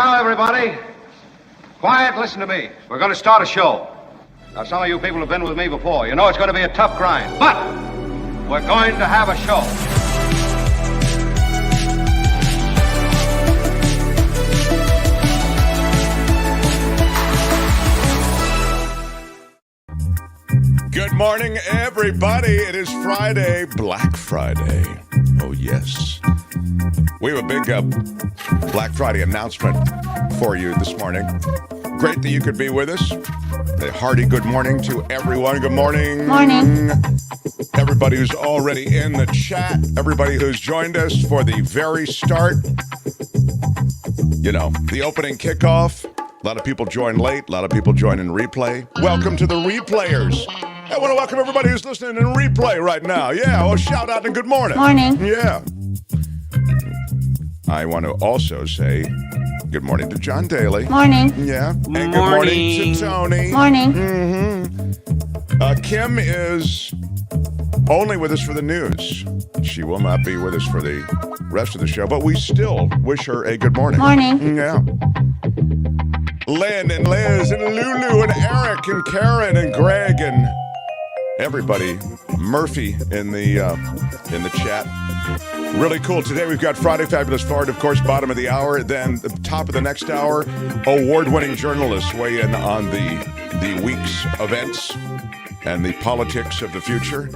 now, everybody. Quiet, listen to me. We're going to start a show. Now, some of you people have been with me before. You know it's going to be a tough grind, but we're going to have a show. Good morning, everybody. It is Friday, Black Friday. Oh, yes. We have a big Black Friday announcement for you this morning. Great that you could be with us. A hearty good morning to everyone. Good morning. Morning. Everybody who's already in the chat. Everybody who's joined us for the very start. You know, the opening kickoff. A lot of people join late. A lot of people join in replay. Welcome to the replayers. I want to welcome everybody who's listening in replay right now. Yeah, well, shout out and good morning. Morning. Yeah. I want to also say good morning to John Daly. Morning. Yeah. And good morning to Tony. Morning. Kim is only with us for the news. She will not be with us for the rest of the show, but we still wish her a good morning. Morning. Yeah. Lynn and Liz and Lulu and Eric and Karen and Greg and everybody, Murphy in the chat. Really cool. Today we've got Friday Fabulous Florida, of course, bottom of the hour. Then the top of the next hour, award-winning journalists weigh in on the week's events and the politics of the future.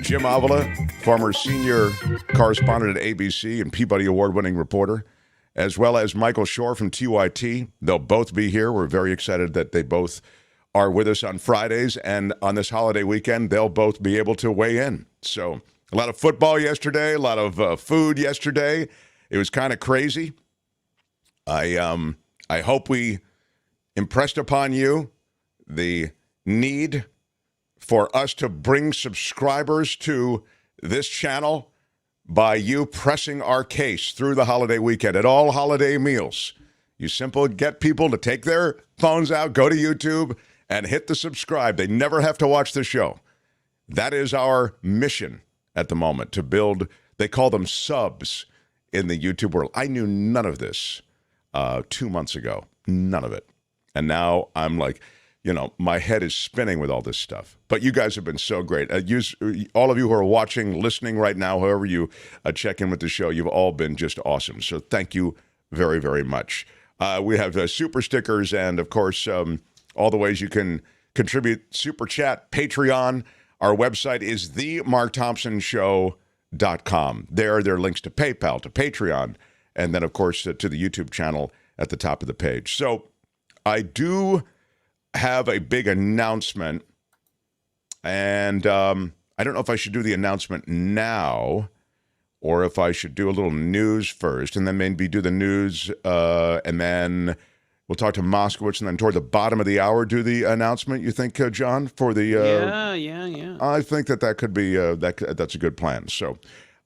Jim Avila, former senior correspondent at ABC and Peabody award-winning reporter, as well as Michael Shure from TYT. They'll both be here. We're very excited that they both are with us on Fridays, and on this holiday weekend, they'll both be able to weigh in. So a lot of football yesterday, a lot of food yesterday. It was kind of crazy. I hope we impressed upon you the need for us to bring subscribers to this channel by you pressing our case through the holiday weekend at all holiday meals. You simply get people to take their phones out, go to YouTube, and hit the subscribe. They never have to watch the show. That is our mission at the moment, to build, they call them subs in the YouTube world. I knew none of this 2 months ago, none of it. And now I'm like, you know, my head is spinning with all this stuff. But you guys have been so great. All of you who are watching, listening right now, however you check in with the show, you've all been just awesome. So thank you very, very much. We have super stickers and, of course, all the ways you can contribute. Super Chat, Patreon. Our website is themarkthompsonshow.com. There are links to PayPal, to Patreon, and then, of course, to the YouTube channel at the top of the page. So I do have a big announcement, and I don't know if I should do the announcement now or if I should do a little news first and then maybe do the news and then we'll talk to Moskowitz and then toward the bottom of the hour do the announcement. You think, John, for the... Yeah. I think that could be... that's a good plan. So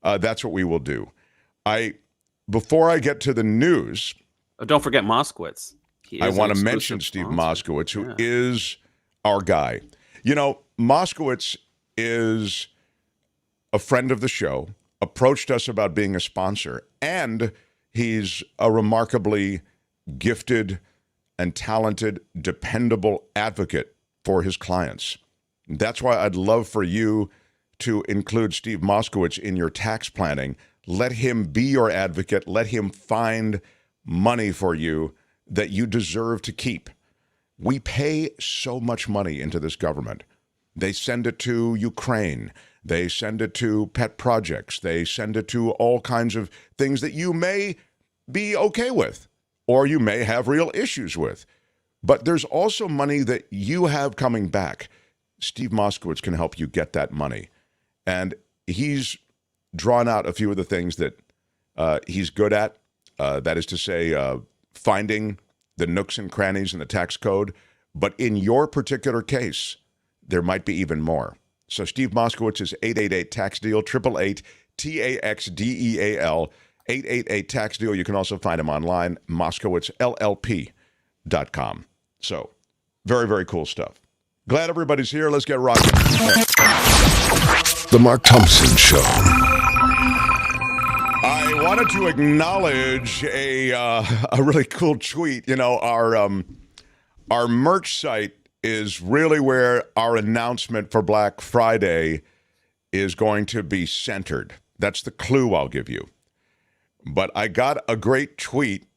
that's what we will do. Before I get to the news... Oh, don't forget Moskowitz. I want to mention Steve Moskowitz, who is our guy. You know, Moskowitz is a friend of the show, approached us about being a sponsor, and he's a remarkably gifted and talented, dependable advocate for his clients. That's why I'd love for you to include Steve Moskowitz in your tax planning. Let him be your advocate. Let him find money for you that you deserve to keep. We pay so much money into this government. They send it to Ukraine. They send it to pet projects. They send it to all kinds of things that you may be okay with, or you may have real issues with. But there's also money that you have coming back. Steve Moskowitz can help you get that money. And he's drawn out a few of the things that he's good at. That is to say, finding the nooks and crannies in the tax code. But in your particular case, there might be even more. So Steve Moskowitz is 888-TAX-DEAL, 888-TAX-DEAL, 888-TAX-DEAL. You can also find him online, MoskowitzLLP.com. So very, very cool stuff. Glad everybody's here. Let's get rocking. The Mark Thompson Show. I wanted to acknowledge a really cool tweet. You know, our merch site is really where our announcement for Black Friday is going to be centered. That's the clue I'll give you. But I got a great tweet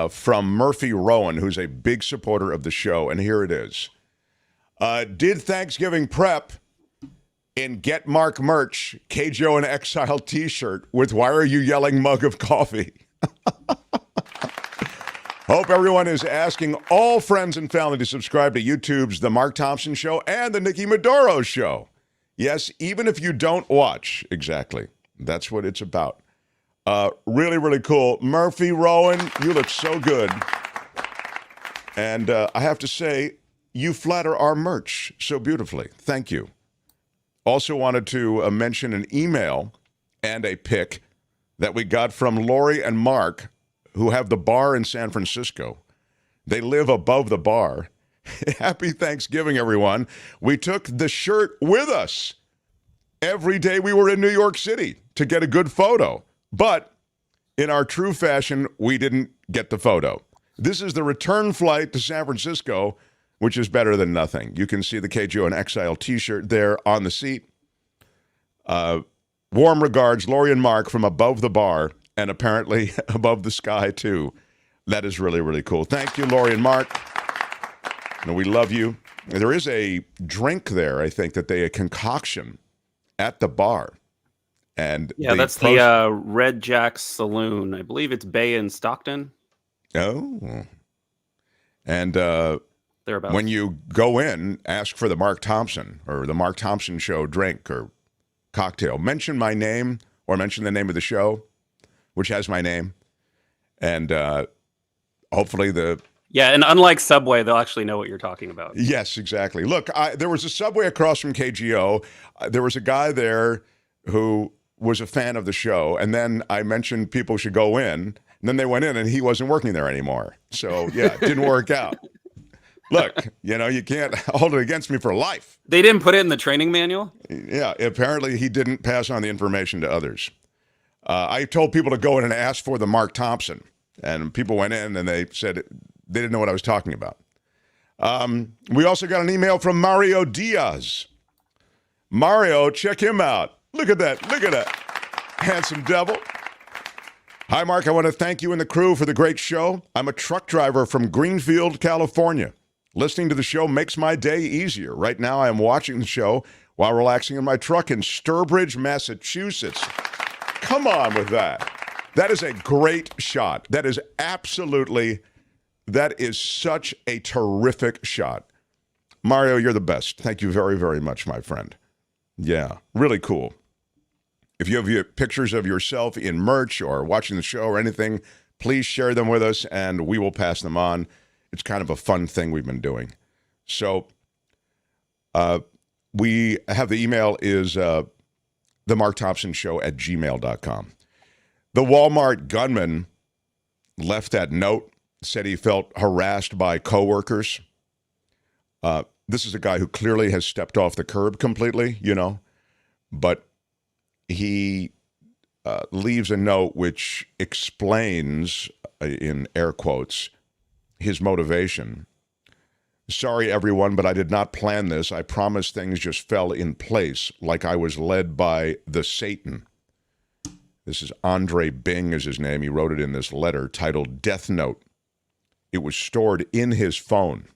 from Murphy Rowan, who's a big supporter of the show, and here it is. Did Thanksgiving prep in Get Mark merch, KJO in Exile t-shirt with Why Are You Yelling mug of coffee. Hope everyone is asking all friends and family to subscribe to YouTube's The Mark Thompson Show and The Nikki Maduro Show. Yes, even if you don't watch. Exactly. That's what it's about. Really, really cool. Murphy Rowan, you look so good. And I have to say, you flatter our merch so beautifully. Thank you. Also wanted to mention an email and a pic that we got from Lori and Mark, who have the bar in San Francisco. They live above the bar. Happy Thanksgiving, everyone. We took the shirt with us every day we were in New York City to get a good photo. But in our true fashion, we didn't get the photo. This is the return flight to San Francisco, which is better than nothing. You can see the KJO in Exile t-shirt there on the seat. Warm regards, Lori and Mark from above the bar, and apparently above the sky, too. That is really, really cool. Thank you, Lori and Mark. And we love you. There is a drink there, I think, that a concoction at the bar. And yeah, that's the Red Jack Saloon. I believe it's Bay in Stockton. Oh. And thereabouts. When you go in, ask for the Mark Thompson or the Mark Thompson Show drink or cocktail. Mention my name or mention the name of the show, which has my name. And hopefully Yeah, and unlike Subway, they'll actually know what you're talking about. Yes, exactly. Look, there was a Subway across from KGO. There was a guy there who was a fan of the show, and then I mentioned people should go in, and then they went in, and he wasn't working there anymore. So, yeah, it didn't work out. Look, you can't hold it against me for life. They didn't put it in the training manual? Yeah, apparently he didn't pass on the information to others. I told people to go in and ask for the Mark Thompson, and people went in, and they said they didn't know what I was talking about. We also got an email from Mario Diaz. Mario, check him out. Look at that. Look at that. Handsome devil. Hi, Mark. I want to thank you and the crew for the great show. I'm a truck driver from Greenfield, California. Listening to the show makes my day easier. Right now, I am watching the show while relaxing in my truck in Sturbridge, Massachusetts. Come on with that. That is a great shot. That is such a terrific shot. Mario, you're the best. Thank you very, very much, my friend. Yeah, really cool. If you have pictures of yourself in merch or watching the show or anything, please share them with us and we will pass them on. It's kind of a fun thing we've been doing. So we have the email is themarkthompsonshow@gmail.com. The Walmart gunman left that note, said he felt harassed by coworkers. This is a guy who clearly has stepped off the curb completely, but he leaves a note which explains, in air quotes, his motivation. Sorry, everyone, but I did not plan this. I promise things just fell in place like I was led by the Satan. This is Andre Bing is his name. He wrote it in this letter titled Death Note. It was stored in his phone.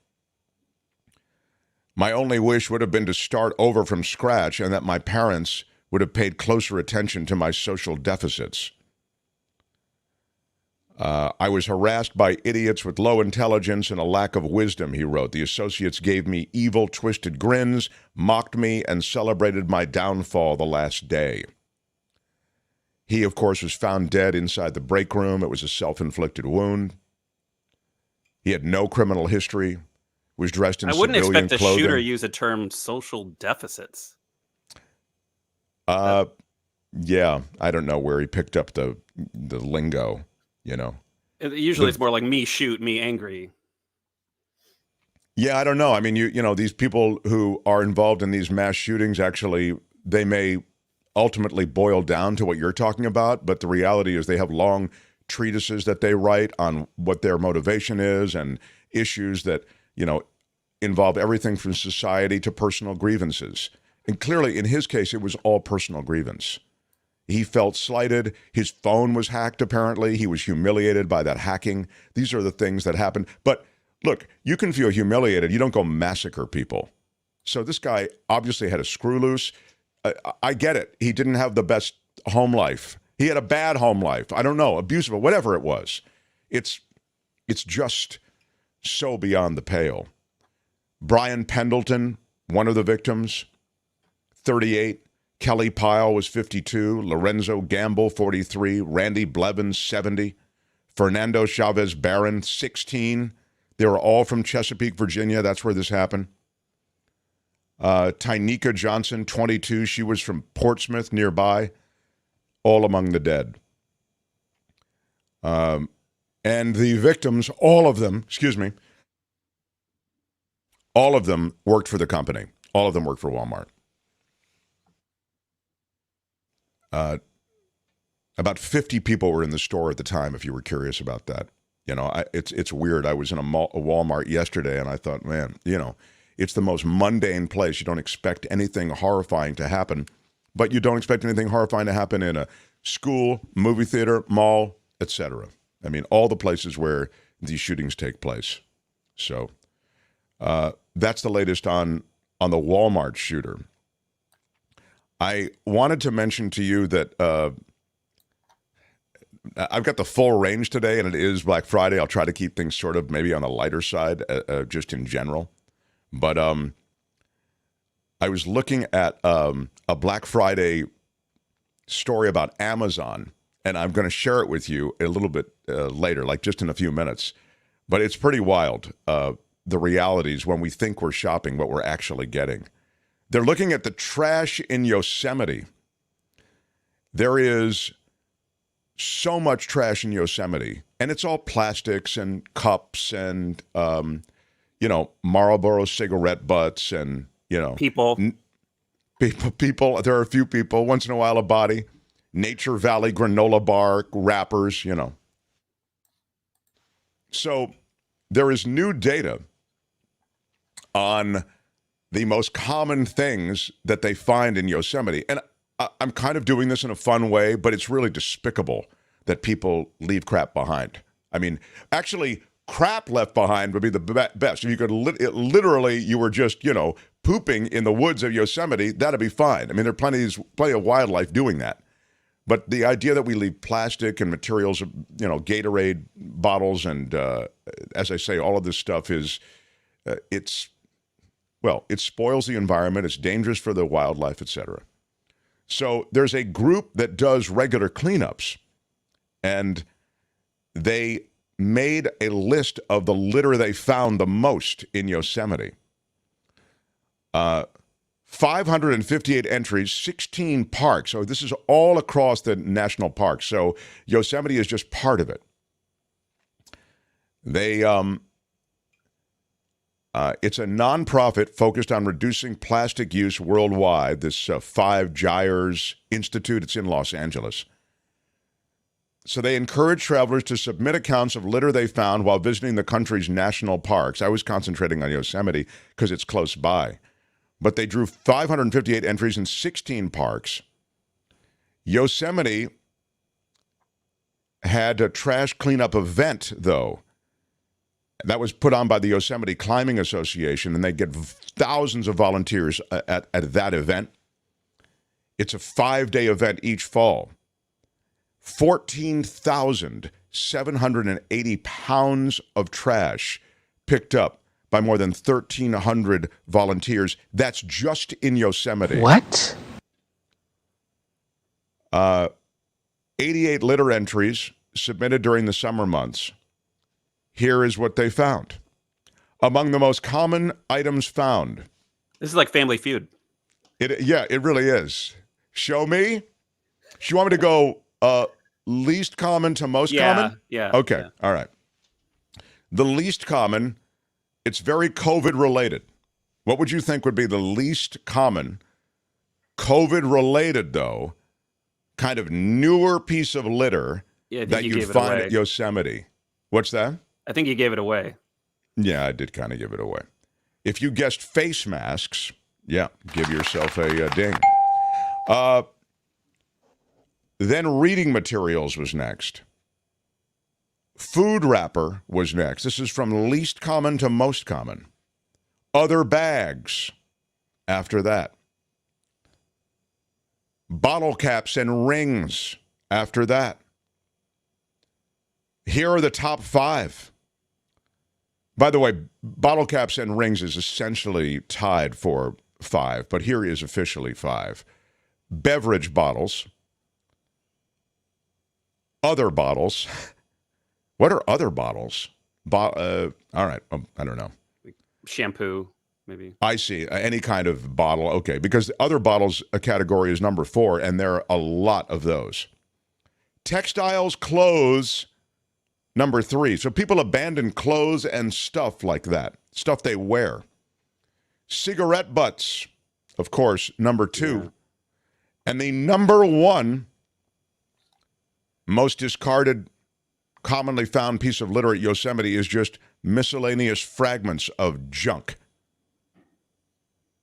My only wish would have been to start over from scratch and that my parents would have paid closer attention to my social deficits. I was harassed by idiots with low intelligence and a lack of wisdom, he wrote. The associates gave me evil, twisted grins, mocked me, and celebrated my downfall the last day. He, of course, was found dead inside the break room. It was a self-inflicted wound. He had no criminal history, was dressed in civilian clothing. I wouldn't expect the shooter to use the term social deficits. Yeah, I don't know where he picked up the lingo, Usually it's more like me shoot, me angry. Yeah, I don't know. I mean, these people who are involved in these mass shootings, actually, they may ultimately boil down to what you're talking about, but the reality is they have long treatises that they write on what their motivation is and issues that, involve everything from society to personal grievances. And clearly, in his case, it was all personal grievance. He felt slighted. His phone was hacked, apparently. He was humiliated by that hacking. These are the things that happened. But look, you can feel humiliated. You don't go massacre people. So this guy obviously had a screw loose. I get it. He didn't have the best home life. He had a bad home life. I don't know, abusive, whatever it was. It's just so beyond the pale. Brian Pendleton, one of the victims, 38. Kelly Pyle was 52. Lorenzo Gamble, 43. Randy Blevins, 70. Fernando Chavez Barron, 16. They were all from Chesapeake, Virginia. That's where this happened. Tynika Johnson, 22. She was from Portsmouth, nearby. All among the dead. And the victims, all of them worked for the company. All of them worked for Walmart. About 50 people were in the store at the time, if you were curious about that. It's weird. I was in a Walmart yesterday, and I thought, man, it's the most mundane place. You don't expect anything horrifying to happen, but you don't expect anything horrifying to happen in a school, movie theater, mall, etc. I mean, all the places where these shootings take place. So that's the latest on the Walmart shooter. I wanted to mention to you that I've got the full range today, and it is Black Friday. I'll try to keep things sort of maybe on the lighter side, just in general. But I was looking at a Black Friday story about Amazon, and I'm going to share it with you a little bit later, like just in a few minutes. But it's pretty wild, the realities when we think we're shopping, what we're actually getting. They're looking at the trash in Yosemite. There is so much trash in Yosemite, and it's all plastics and cups and, Marlboro cigarette butts and, people. People. There are a few people, once in a while a body. Nature Valley granola bar wrappers, So there is new data on the most common things that they find in Yosemite. And I'm kind of doing this in a fun way, but it's really despicable that people leave crap behind. I mean, actually, crap left behind would be the best. If you could literally, you were just, pooping in the woods of Yosemite, that'd be fine. I mean, there are plenty of wildlife doing that. But the idea that we leave plastic and materials, Gatorade bottles and, as I say, all of this stuff is, it spoils the environment. It's dangerous for the wildlife, etc. So there's a group that does regular cleanups, and they made a list of the litter they found the most in Yosemite. 558 entries, 16 parks. So this is all across the national park. So Yosemite is just part of it. They it's a nonprofit focused on reducing plastic use worldwide. This Five Gyres Institute, it's in Los Angeles. So they encourage travelers to submit accounts of litter they found while visiting the country's national parks. I was concentrating on Yosemite because it's close by. But they drew 558 entries in 16 parks. Yosemite had a trash cleanup event, though. That was put on by the Yosemite Climbing Association, and they get thousands of volunteers at that event. It's a 5-day event each fall. 14,780 pounds of trash picked up by more than 1,300 volunteers. That's just in Yosemite. What? 88 litter entries submitted during the summer months. Here is what they found. Among the most common items found. This is like Family Feud. It really is. Show me. You want me to go least common to most common? Yeah. Okay. Yeah. All right. The least common, it's very COVID related. What would you think would be the least common COVID-related, though, kind of newer piece of litter that you'd find at Yosemite. What's that? I think you gave it away. Yeah, I did kind of give it away. If you guessed face masks, yeah, give yourself a ding. Then reading materials was next. Food wrapper was next. This is from least common to most common. Other bags after that. Bottle caps and rings after that. Here are the top 5. By the way, bottle caps and rings is essentially tied for 5, but here is officially 5. Beverage bottles. Other bottles. What are other bottles? All right, I don't know. Shampoo, maybe. I see. Any kind of bottle. Okay, because other bottles category is number 4, and there are a lot of those. Textiles, clothes, number 3. So people abandon clothes and stuff like that, stuff they wear. Cigarette butts, of course, number 2. Yeah. And the number 1 most discarded, commonly found piece of litter at Yosemite is just miscellaneous fragments of junk.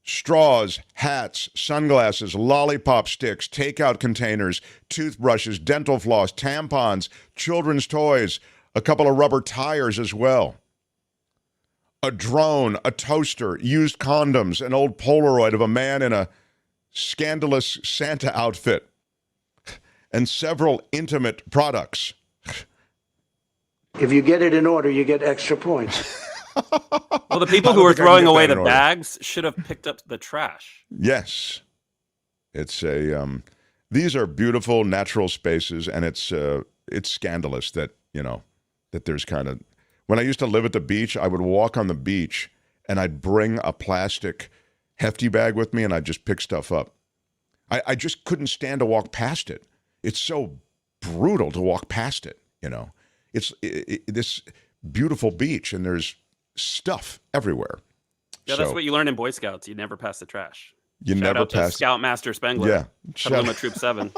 Straws, hats, sunglasses, lollipop sticks, takeout containers, toothbrushes, dental floss, tampons, children's toys, a couple of rubber tires as well. A drone, a toaster, used condoms, an old Polaroid of a man in a scandalous Santa outfit, and several intimate products. If you get it in order, you get extra points. Well, the people who are throwing away the bags should have picked up the trash. Yes. It's these are beautiful natural spaces, and it's scandalous that, that there's kind of, when I used to live at the beach, I would walk on the beach and I'd bring a plastic hefty bag with me and I'd just pick stuff up. I just couldn't stand to walk past it. It's so brutal to walk past it, It's this beautiful beach, and there's stuff everywhere. Yeah, that's what you learn in Boy Scouts. You never pass the trash. You never pass. Scoutmaster Spengler. Yeah. Petaluma Troop 7.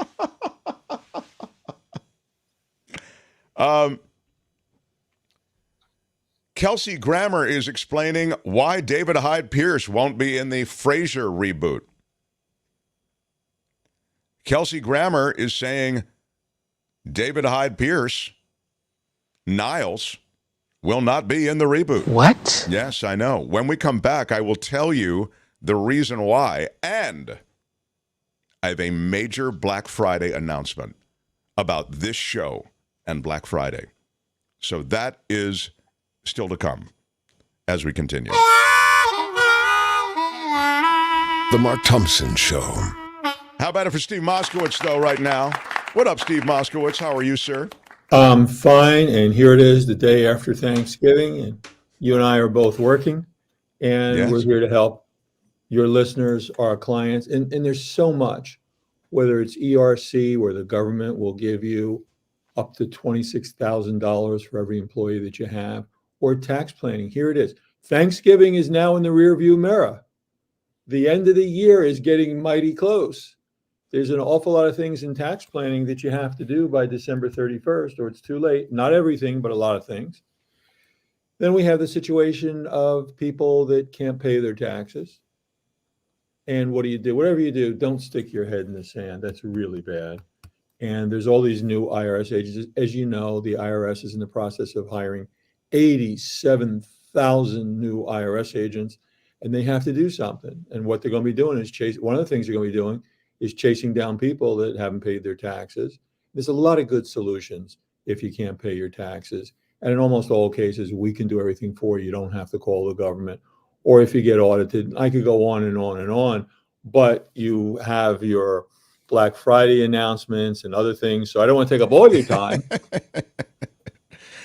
Kelsey Grammer is explaining why David Hyde Pierce won't be in the Frasier reboot. Kelsey Grammer is saying David Hyde Pierce, Niles, will not be in the reboot. What? Yes, I know. When we come back, I will tell you the reason why. And I have a major Black Friday announcement about this show and Black Friday. So that is still to come as we continue. The Mark Thompson Show. How about it for Steve Moskowitz, though, right now? What up, Steve Moskowitz? How are you, sir? Fine, and here it is, the day after Thanksgiving, and you and I are both working, and Yes. We're here to help your listeners, our clients, and there's so much, whether it's ERC, where the government will give you up to $26,000 for every employee that you have, or tax planning. Here it is. Thanksgiving is now in the rearview mirror. The end of the year is getting mighty close. There's an awful lot of things in tax planning that you have to do by December 31st, or it's too late. Not everything, but a lot of things. Then we have the situation of people that can't pay their taxes. And what do you do? Whatever you do, don't stick your head in the sand. That's really bad. And there's all these new IRS agents. As you know, the IRS is in the process of hiring 87,000 new IRS agents, and they have to do something. And what they're going to be doing is one of the things they're going to be doing is chasing down people that haven't paid their taxes. There's a lot of good solutions if you can't pay your taxes. And in almost all cases, we can do everything for you. You don't have to call the government. Or if you get audited, I could go on and on and on, but you have your Black Friday announcements and other things. So I don't want to take up all your time.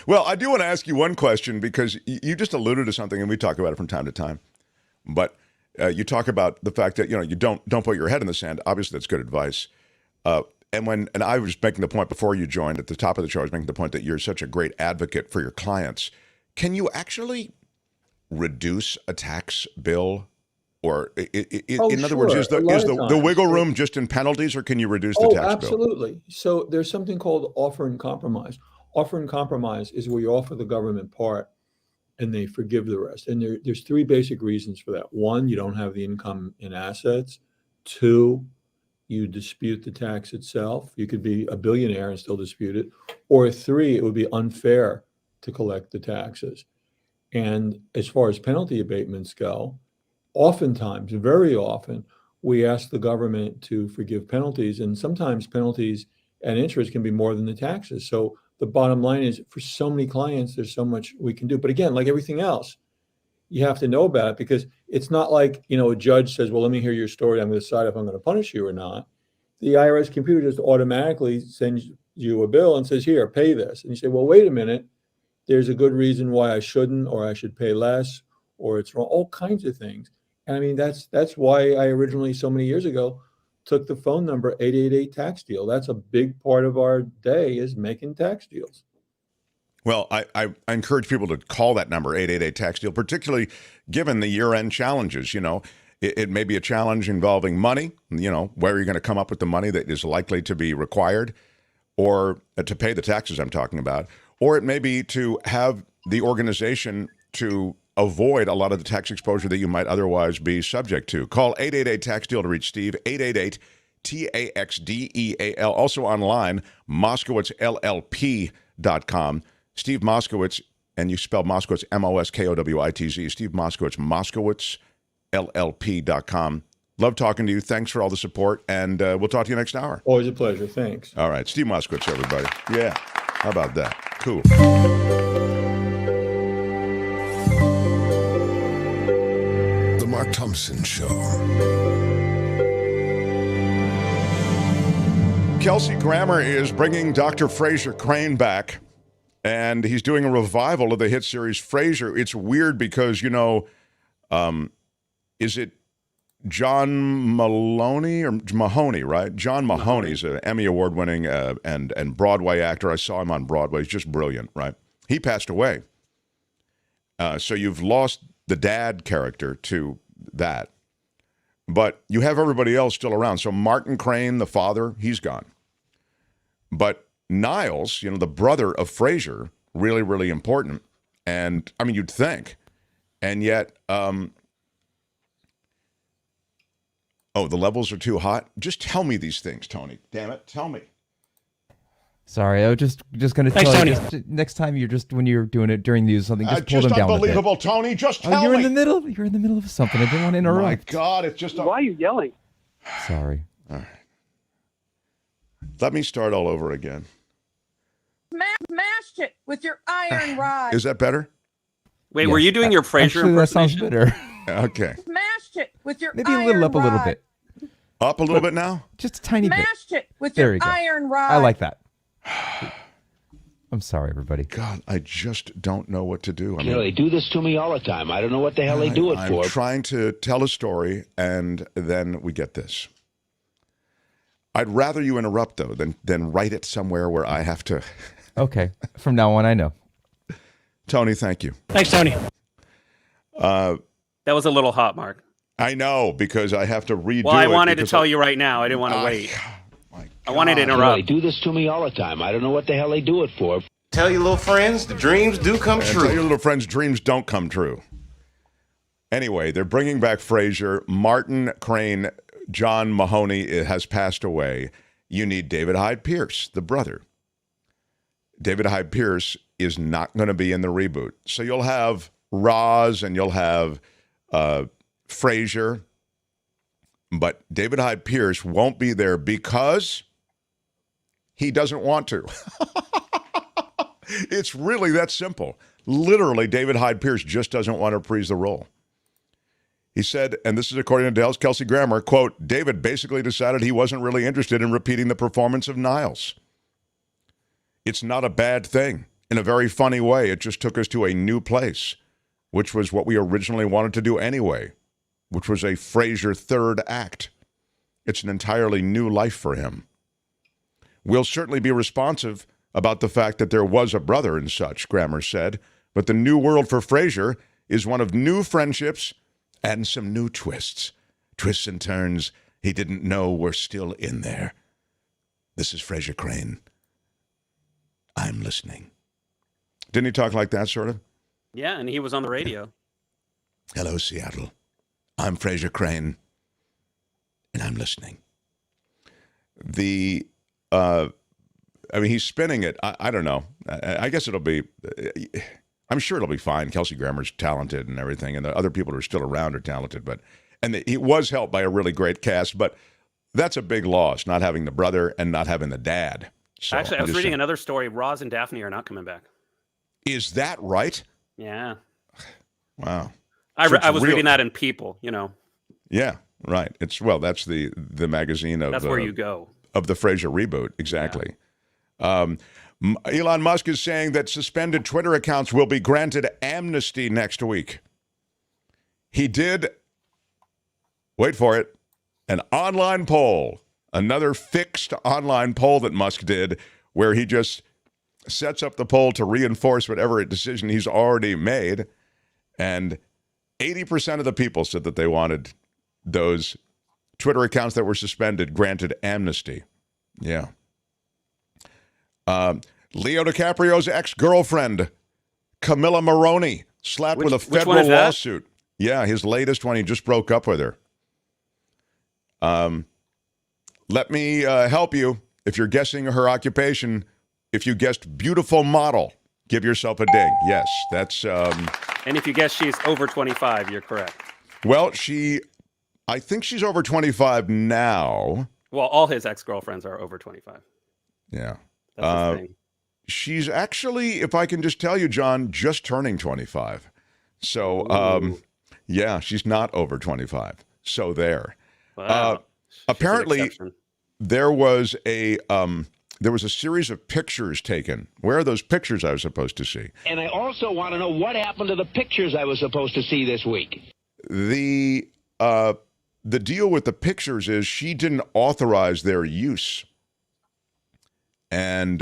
Well, I do want to ask you one question, because you just alluded to something, and we talk about it from time to time. But you talk about the fact that, you don't put your head in the sand. Obviously, that's good advice. And I was making the point before you joined at the top of the show, I was making the point that you're such a great advocate for your clients. Can you actually reduce a tax bill Or in other Sure. words, is A lot of the times. wiggle room just in penalties, or can you reduce the tax bill? Absolutely. So there's something called offer and compromise. Offer and compromise is where you offer the government part and they forgive the rest. And there's three basic reasons for that. One, you don't have the income and assets. Two, you dispute the tax itself. You could be a billionaire and still dispute it. Or three, it would be unfair to collect the taxes. And as far as penalty abatements go, oftentimes, very often, we ask the government to forgive penalties, and sometimes penalties and interest can be more than the taxes. So the bottom line is, for so many clients, there's so much we can do. But again, like everything else, you have to know about it, because it's not like, a judge says, well, let me hear your story. I'm going to decide if I'm going to punish you or not. The IRS computer just automatically sends you a bill and says, here, pay this. And you say, well, wait a minute. There's a good reason why I shouldn't, or I should pay less, or it's wrong, all kinds of things. And I mean, that's why I originally, so many years ago, took the phone number 888 tax deal. That's a big part of our day, is making tax deals. Well, I encourage people to call that number, 888 tax deal, particularly given the year-end challenges. It may be a challenge involving money, where you're going to come up with the money that is likely to be required, or to pay the taxes I'm talking about, or it may be to have the organization to avoid a lot of the tax exposure that you might otherwise be subject to. Call 888-TAX-DEAL to reach Steve, 888-TAXDEAL. Also online, MoskowitzLLP.com. Steve Moskowitz, and you spell Moskowitz, Moskowitz, Steve Moskowitz, MoskowitzLLP.com. Love talking to you. Thanks for all the support, and we'll talk to you next hour. Always a pleasure. Thanks. All right. Steve Moskowitz, everybody. Yeah. How about that? Cool. The Mark Thompson Show. Kelsey Grammer is bringing Dr. Fraser Crane back, and he's doing a revival of the hit series Frasier. It's weird because, is it John Maloney or Mahoney, right? John Mahoney's an Emmy Award-winning and Broadway actor. I saw him on Broadway. He's just brilliant, right? He passed away. So you've lost the dad character to that. But you have everybody else still around. So Martin Crane, the father, he's gone. But Niles, the brother of Frasier, really, really important. And, I mean, you'd think. And yet, the levels are too hot? Just tell me these things, Tony. Damn it, tell me. Sorry, I was just going to tell you. Next time when you're doing it during news, something, just pull them down a bit. Unbelievable, Tony. Just tell me. You're in the middle. You're in the middle of something. I didn't want to interrupt. My God, it's just. Why are you yelling? Sorry. All right. Let me start all over again. Smashed it with your iron rod. Is that better? Wait, were you doing your Frasier Actually, that sounds impersonation? better. Okay. Smashed it with your Maybe iron a little up rod. a little bit. Up a little bit now? Just a tiny bit. Smashed it with There your you go. iron rod. I like that. I'm sorry, everybody. God, I just don't know what to do. They do this to me all the time. I don't know what the hell they do it for. I'm trying to tell a story, and then we get this. I'd rather you interrupt, though, than write it somewhere where I have to. Okay. From now on, I know. Tony, thank you. Thanks, Tony. That was a little hot, Mark. I know, because I have to redo it. Well, I wanted to tell you right now. I didn't want to wait. I wanted to interrupt. They do this to me all the time. I don't know what the hell they do it for. Tell your little friends the dreams do come true. Tell your little friends dreams don't come true. Anyway, they're bringing back Frasier. Martin Crane, John Mahoney has passed away. You need David Hyde Pierce, the brother. David Hyde Pierce is not going to be in the reboot. So you'll have Roz and you'll have Frasier. But David Hyde Pierce won't be there because he doesn't want to. It's really that simple. Literally, David Hyde Pierce just doesn't want to reprise the role. He said, and this is according to Dell's Kelsey Grammer, quote, David basically decided he wasn't really interested in repeating the performance of Niles. It's not a bad thing. In a very funny way, it just took us to a new place, which was what we originally wanted to do anyway, which was a Frasier third act. It's an entirely new life for him. We'll certainly be responsive about the fact that there was a brother and such, Grammer said, but the new world for Frasier is one of new friendships and some new twists. Twists and turns he didn't know were still in there. This is Fraser Crane. I'm listening. Didn't he talk like that, sort of? Yeah, and he was on the radio. Hello, Seattle. I'm Fraser Crane, and I'm listening. He's spinning it. I don't know. I guess it'll be, I'm sure it'll be fine. Kelsey Grammer's talented and everything, and the other people who are still around are talented. And he was helped by a really great cast, but that's a big loss, not having the brother and not having the dad. So, actually, I was reading another story. Roz and Daphne are not coming back. Is that right? Yeah. Wow. I was reading that in People, Yeah, right. That's the magazine of... That's where you go. Of the Fraser reboot, exactly. Yeah. Elon Musk is saying that suspended Twitter accounts will be granted amnesty next week. He did, wait for it, an online poll, another fixed online poll that Musk did, where he just sets up the poll to reinforce whatever decision he's already made. And 80% of the people said that they wanted those Twitter accounts that were suspended granted amnesty. Yeah. Leo DiCaprio's ex-girlfriend, Camilla Maroney, slapped with a federal lawsuit. Yeah, his latest one. He just broke up with her. Let me help you. If you're guessing her occupation, if you guessed beautiful model, give yourself a ding. Yes, that's... And if you guess she's over 25, you're correct. Well, I think she's over 25 now. Well, all his ex-girlfriends are over 25. Yeah. That's his thing. She's actually, if I can just tell you, John, just turning 25. So, yeah, she's not over 25. So there. Wow. Apparently, there was a series of pictures taken. Where are those pictures I was supposed to see? And I also want to know what happened to the pictures I was supposed to see this week. The deal with the pictures is she didn't authorize their use. And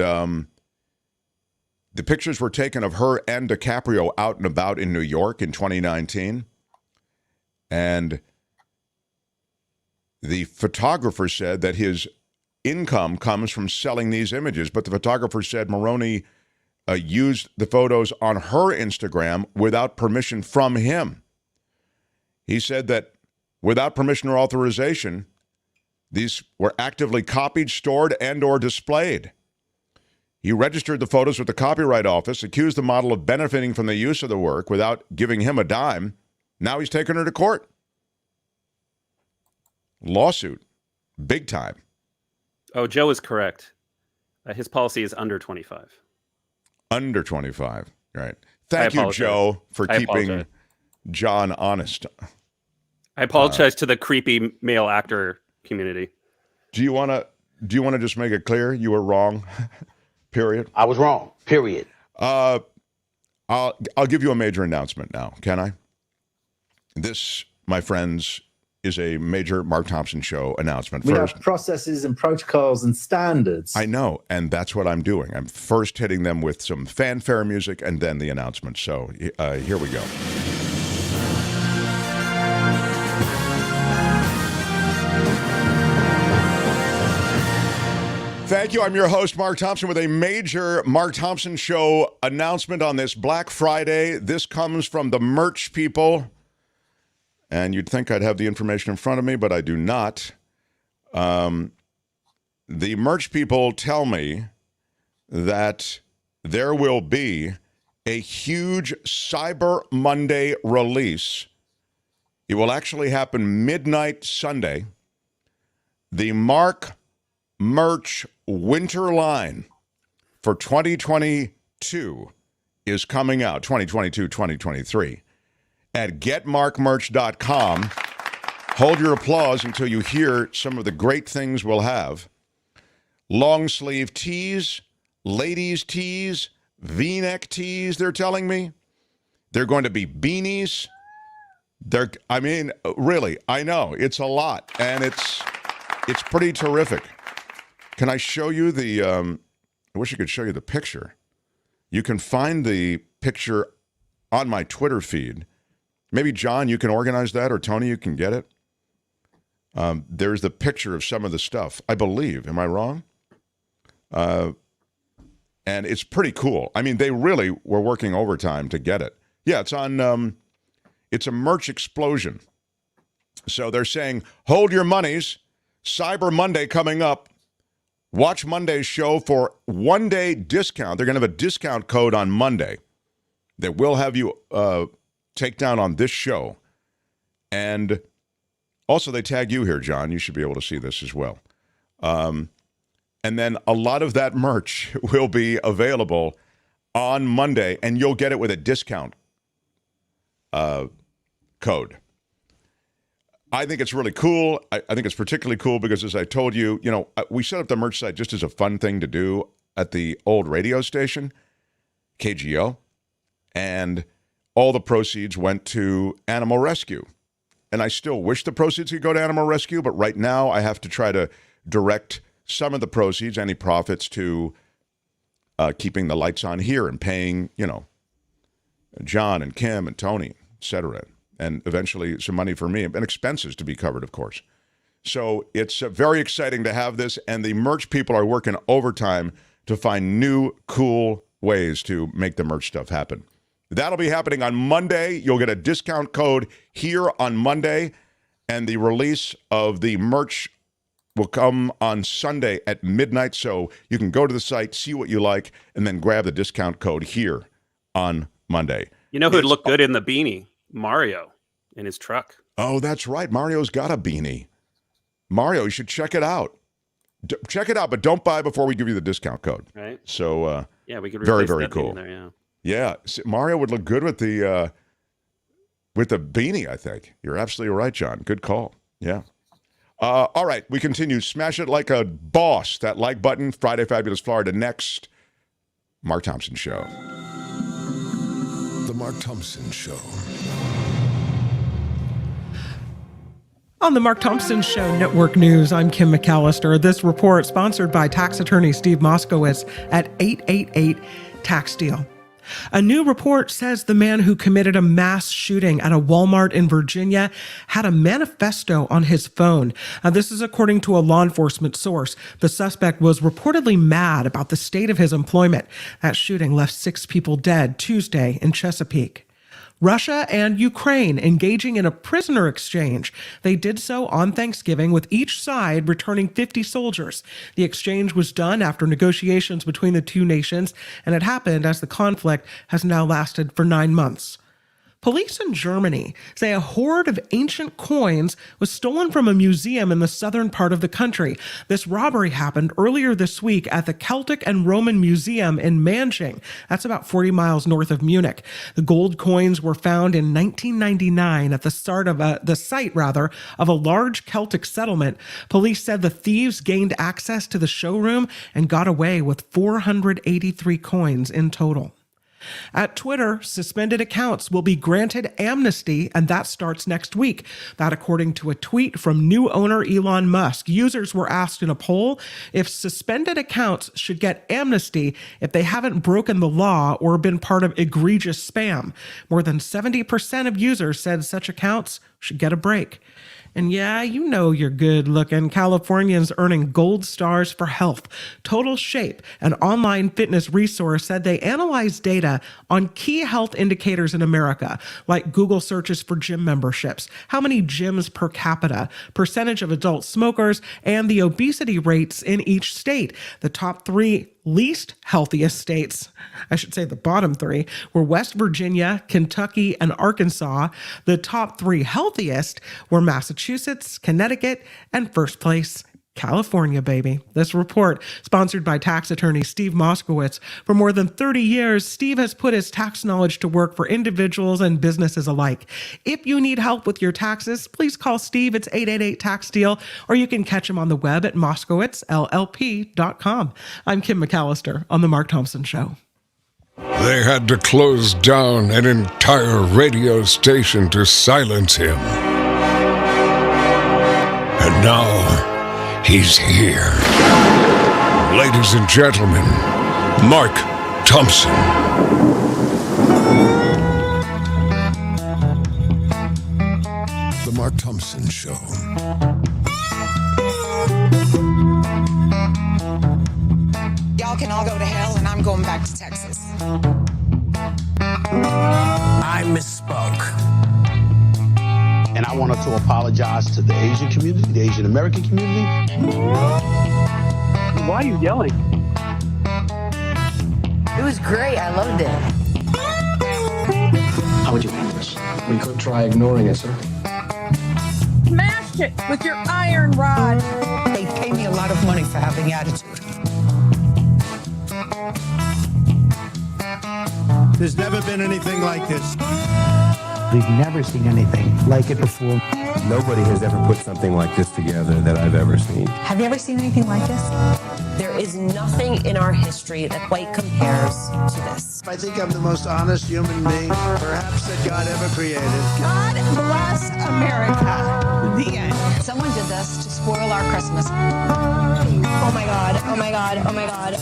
the pictures were taken of her and DiCaprio out and about in New York in 2019. And the photographer said that his income comes from selling these images, but the photographer said Maroney used the photos on her Instagram without permission from him. He said that without permission or authorization, these were actively copied, stored, and or displayed. He registered the photos with the Copyright Office, accused the model of benefiting from the use of the work without giving him a dime. Now he's taken her to court. Lawsuit. Big time. Oh, Joe is correct. His policy is under 25. Under 25. Right. Thank you, Joe, for keeping John honest. I apologize to the creepy male actor community. Do you want to just make it clear you were wrong? Period. I was wrong. Period. I'll give you a major announcement now. Can I? This, my friends, is a major Mark Thompson Show announcement. We have processes and protocols and standards. I know, and that's what I'm doing. I'm first hitting them with some fanfare music and then the announcement. So here we go. Thank you. I'm your host, Mark Thompson, with a major Mark Thompson Show announcement on this Black Friday. This comes from the merch people. And you'd think I'd have the information in front of me, but I do not. The merch people tell me that there will be a huge Cyber Monday release. It will actually happen midnight Sunday. The Mark Merch winter line for 2022 is coming out, 2022, 2023. At getmarkmerch.com. Hold your applause until you hear some of the great things we'll have. Long sleeve tees, ladies tees, V-neck tees, they're telling me. They're going to be beanies. Really, I know, it's a lot, and it's pretty terrific. Can I show you I wish I could show you the picture. You can find the picture on my Twitter feed. Maybe, John, you can organize that, or Tony, you can get it. There's the picture of some of the stuff, I believe. Am I wrong? And it's pretty cool. I mean, they really were working overtime to get it. Yeah, it's on, it's a merch explosion. So they're saying, hold your monies. Cyber Monday coming up. Watch Monday's show for one-day discount. They're going to have a discount code on Monday that will have you take down on this show. And also they tag you here, John. You should be able to see this as well. And then a lot of that merch will be available on Monday, and you'll get it with a discount code. I think it's really cool. I think it's particularly cool because, as I told you, we set up the merch site just as a fun thing to do at the old radio station, KGO, and all the proceeds went to animal rescue. And I still wish the proceeds could go to animal rescue, but right now I have to try to direct some of the proceeds, any profits, to keeping the lights on here and paying, John and Kim and Tony, et cetera. And eventually some money for me and expenses to be covered, of course. So it's very exciting to have this, and the merch people are working overtime to find new, cool ways to make the merch stuff happen. That'll be happening on Monday. You'll get a discount code here on Monday, and the release of the merch will come on Sunday at midnight. So you can go to the site, see what you like, and then grab the discount code here on Monday. You know who'd look good in the beanie? Mario in his truck. Oh, that's right. Mario's got a beanie. Mario, you should check it out. Check it out, but don't buy before we give you the discount code. Right. So, yeah, we could very, replace very that cool. beanie there, Yeah, Mario would look good with the beanie, I think. You're absolutely right, John. Good call. Yeah. All right, we continue. Smash it like a boss. That like button. Friday Fabulous Florida next. Mark Thompson Show. The Mark Thompson Show. On the Mark Thompson Show Network News, I'm Kim McAllister. This report sponsored by tax attorney Steve Moskowitz at 888 Tax Deal. A new report says the man who committed a mass shooting at a Walmart in Virginia had a manifesto on his phone. This is according to a law enforcement source. The suspect was reportedly mad about the state of his employment. That shooting left 6 people dead Tuesday in Chesapeake. Russia and Ukraine engaging in a prisoner exchange. They did so on Thanksgiving, with each side returning 50 soldiers. The exchange was done after negotiations between the two nations, and it happened as the conflict has now lasted for 9 months. Police in Germany say a hoard of ancient coins was stolen from a museum in the southern part of the country. This robbery happened earlier this week at the Celtic and Roman Museum in Manching. That's about 40 miles north of Munich. The gold coins were found in 1999 at the site of a large Celtic settlement. Police said the thieves gained access to the showroom and got away with 483 coins in total. At Twitter, suspended accounts will be granted amnesty, and that starts next week. That according to a tweet from new owner Elon Musk. Users were asked in a poll if suspended accounts should get amnesty if they haven't broken the law or been part of egregious spam. More than 70% of users said such accounts should get a break. And yeah, you know you're good looking. Californians earning gold stars for health. Total Shape, an online fitness resource, said they analyzed data on key health indicators in America, like Google searches for gym memberships, how many gyms per capita, percentage of adult smokers, and the obesity rates in each state. The top 3 least healthiest states, I should say the bottom 3, were West Virginia, Kentucky, and Arkansas. The top 3 healthiest were Massachusetts, Connecticut, and first place, California, baby. This report, sponsored by tax attorney Steve Moskowitz. For more than 30 years, Steve has put his tax knowledge to work for individuals and businesses alike. If you need help with your taxes, please call Steve. It's 888-TAX-DEAL, or you can catch him on the web at moskowitzllp.com. I'm Kim McAllister on The Mark Thompson Show. They had to close down an entire radio station to silence him. And now, he's here. Ladies and gentlemen, Mark Thompson. Mark Thompson Show. Y'all can all go to hell, and I'm going back to Texas. I misspoke. And I wanted to apologize to the Asian community, the Asian American community. Why are you yelling? It was great. I loved it. How would you handle this? We could try ignoring it, sir. Smashed it with your iron rod. They pay me a lot of money for having attitude. There's never been anything like this. We've never seen anything like it before. Nobody has ever put something like this together that I've ever seen. Have you ever seen anything like this? There is nothing in our history that quite compares to this. I think I'm the most honest human being, perhaps, that God ever created. God bless America. The end. Someone did this to spoil our Christmas. Oh my God. Oh my God. Oh my God.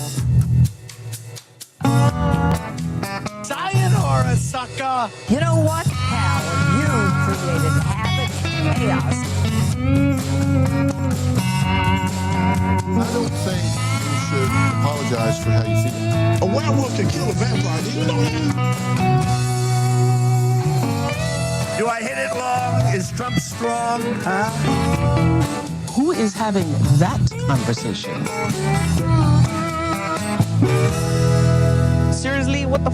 Sayonara, sucker! You know what? Hell, you created havoc and chaos. I don't think you should apologize for how you feel. A werewolf can kill a vampire, do you know that? Do I hit it long? Is Trump strong? Huh? Who is having that conversation? Seriously, what the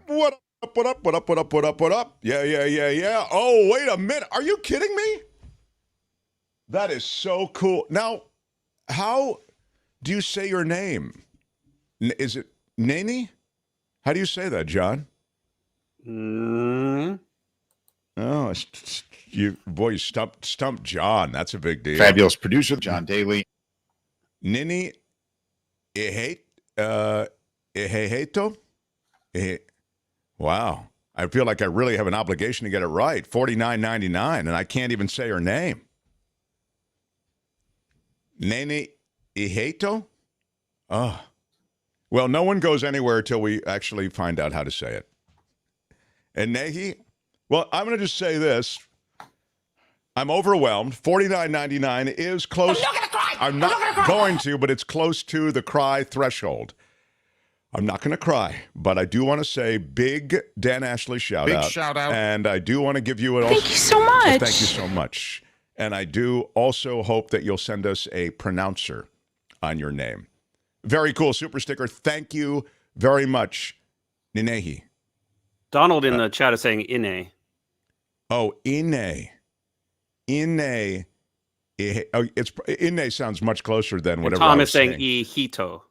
What up, what up, what up, what up, what up, what up? Yeah. Oh, wait a minute. Are you kidding me? That is so cool. Now, how do you say your name? Is it Nani? How do you say that, John? Oh, you stumped John. That's a big deal. Fabulous producer, John Daly. Nini Iheheto? Wow. I feel like I really have an obligation to get it right. $49.99, and I can't even say her name. Nene Iheto? Oh. Well, no one goes anywhere until we actually find out how to say it. And Nehi? Well, I'm going to just say this. I'm overwhelmed. $49.99 is close. I'm not going to, but it's close to the cry threshold. I'm not going to cry, but I do want to say big Dan Ashley shout out. Big shout out. And I do want to give you an Thank you so much. Thank you so much. And I do also hope that you'll send us a pronouncer on your name. Very cool super sticker. Thank you very much, Ninehi. Donald in the chat is saying Ine. Oh, Ine. Ine. It's Ine sounds much closer than whatever Tom I was is saying Ihito.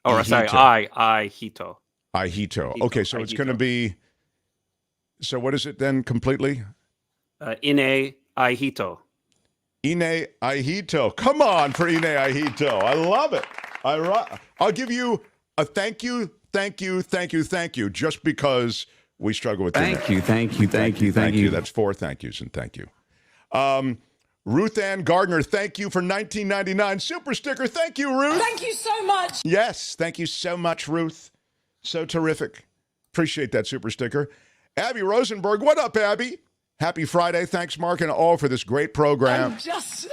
Or sorry, Ihito. Ihito. Okay, so it's going to be. So what is it then completely? Ine Ihito. Ine Ihito. Come on for Ine Ihito. I love it. I'll give you a thank you, just because we struggle with Thank you. That's 4 thank yous, and thank you. Ruth Ann Gardner, thank you for $19.99 super sticker. Thank you, Ruth. Thank you so much. Yes, thank you so much, Ruth. So terrific. Appreciate that super sticker. Abby Rosenberg, what up, Abby? Happy Friday. Thanks, Mark, and all for this great program. I'm just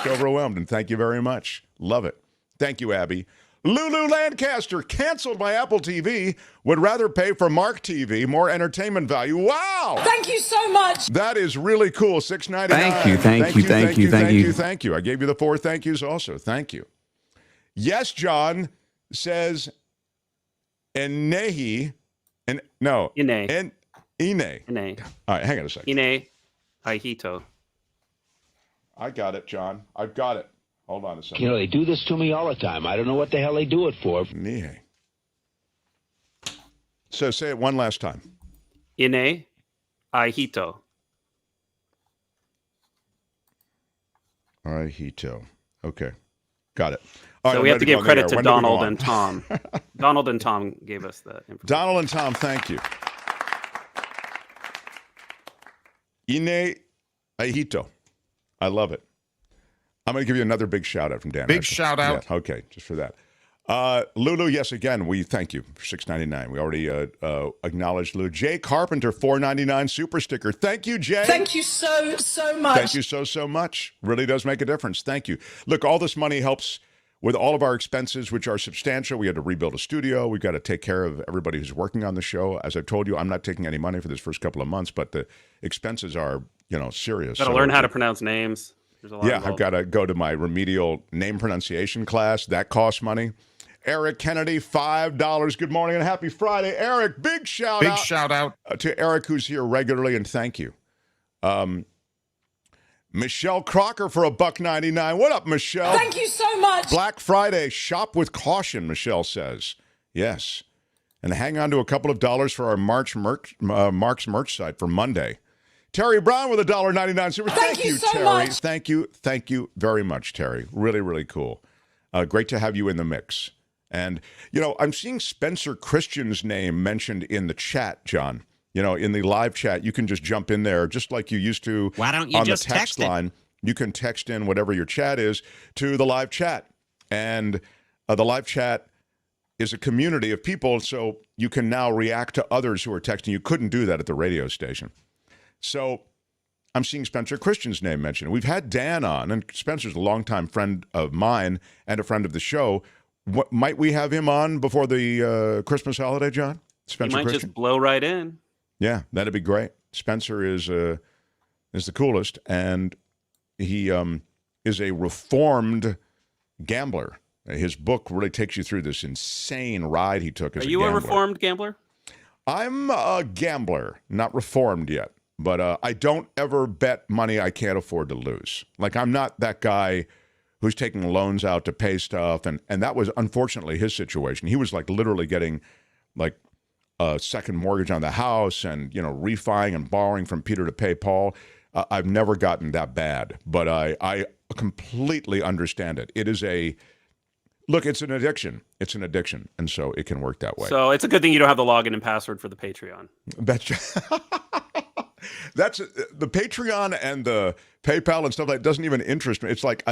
overwhelmed, and thank you very much. Love it. Thank you, Abby. Lulu Lancaster canceled my Apple TV. Would rather pay for Mark TV. More entertainment value. Wow. Thank you so much. That is really cool. $6.99. Thank you. I gave you the 4 thank yous also. Thank you. Yes, John says Enehi. Ine. All right, hang on a second. Ine Ihito. I got it, John. I've got it. Hold on a second. You know, they do this to me all the time. I don't know what the hell they do it for. Nihe. So say it one last time. Ine Ihito. Ihito. Okay. Got it. All So right, we have to give credit to Donald and and Tom. Donald and Tom gave us that information. Donald and Tom, thank you. Ine Ihito. I love it. I'm going to give you another big shout out from Dan. Big shout out. Yeah, okay, just for that. Lulu, yes, again, we thank you for $6.99. We already acknowledged Lulu. Jay Carpenter, $4.99 super sticker. Thank you, Jay. Thank you so much. Thank you so much. Really does make a difference. Thank you. Look, all this money helps with all of our expenses, which are substantial. We had to rebuild a studio. We've got to take care of everybody who's working on the show. As I've told you, I'm not taking any money for this first couple of months, but the expenses are, serious. Got to learn how to pronounce names. There's a lot Yeah, involved. I've got to go to my remedial name pronunciation class. That costs money. Eric Kennedy, $5. Good morning and happy Friday. Eric, big shout out to Eric, who's here regularly, and thank you. Michelle Crocker for $1.99. What up, Michelle? Thank you so much. Black Friday, shop with caution, Michelle says. Yes. And hang on to a couple of dollars for our Mark's merch site for Monday. Terry Brown with $1.99 super. Thank you so Terry. much. Thank you very much, Terry. Really, really cool. Great to have you in the mix. And, I'm seeing Spencer Christian's name mentioned in the chat, John. In the live chat, you can just jump in there just like you used to. Why don't you on just the text line. You can text in whatever your chat is to the live chat. And the live chat is a community of people, so you can now react to others who are texting. You couldn't do that at the radio station. So I'm seeing Spencer Christian's name mentioned. We've had Dan on, and Spencer's a longtime friend of mine and a friend of the show. What, might we have him on before the Christmas holiday, John? Spencer He might Christian? just blow right in. Yeah, that'd be great. Spencer is the coolest, and he is a reformed gambler. His book really takes you through this insane ride he took as a gambler. Are you a reformed gambler? I'm a gambler, not reformed yet, but I don't ever bet money I can't afford to lose. Like, I'm not that guy who's taking loans out to pay stuff, and that was unfortunately his situation. He was like literally getting like a second mortgage on the house and, refining and borrowing from Peter to pay Paul. I've never gotten that bad, but I completely understand it. It is it's an addiction. It's an addiction, and so it can work that way. So it's a good thing you don't have the login and password for the Patreon. That's the Patreon and the PayPal and stuff like that doesn't even interest me. It's like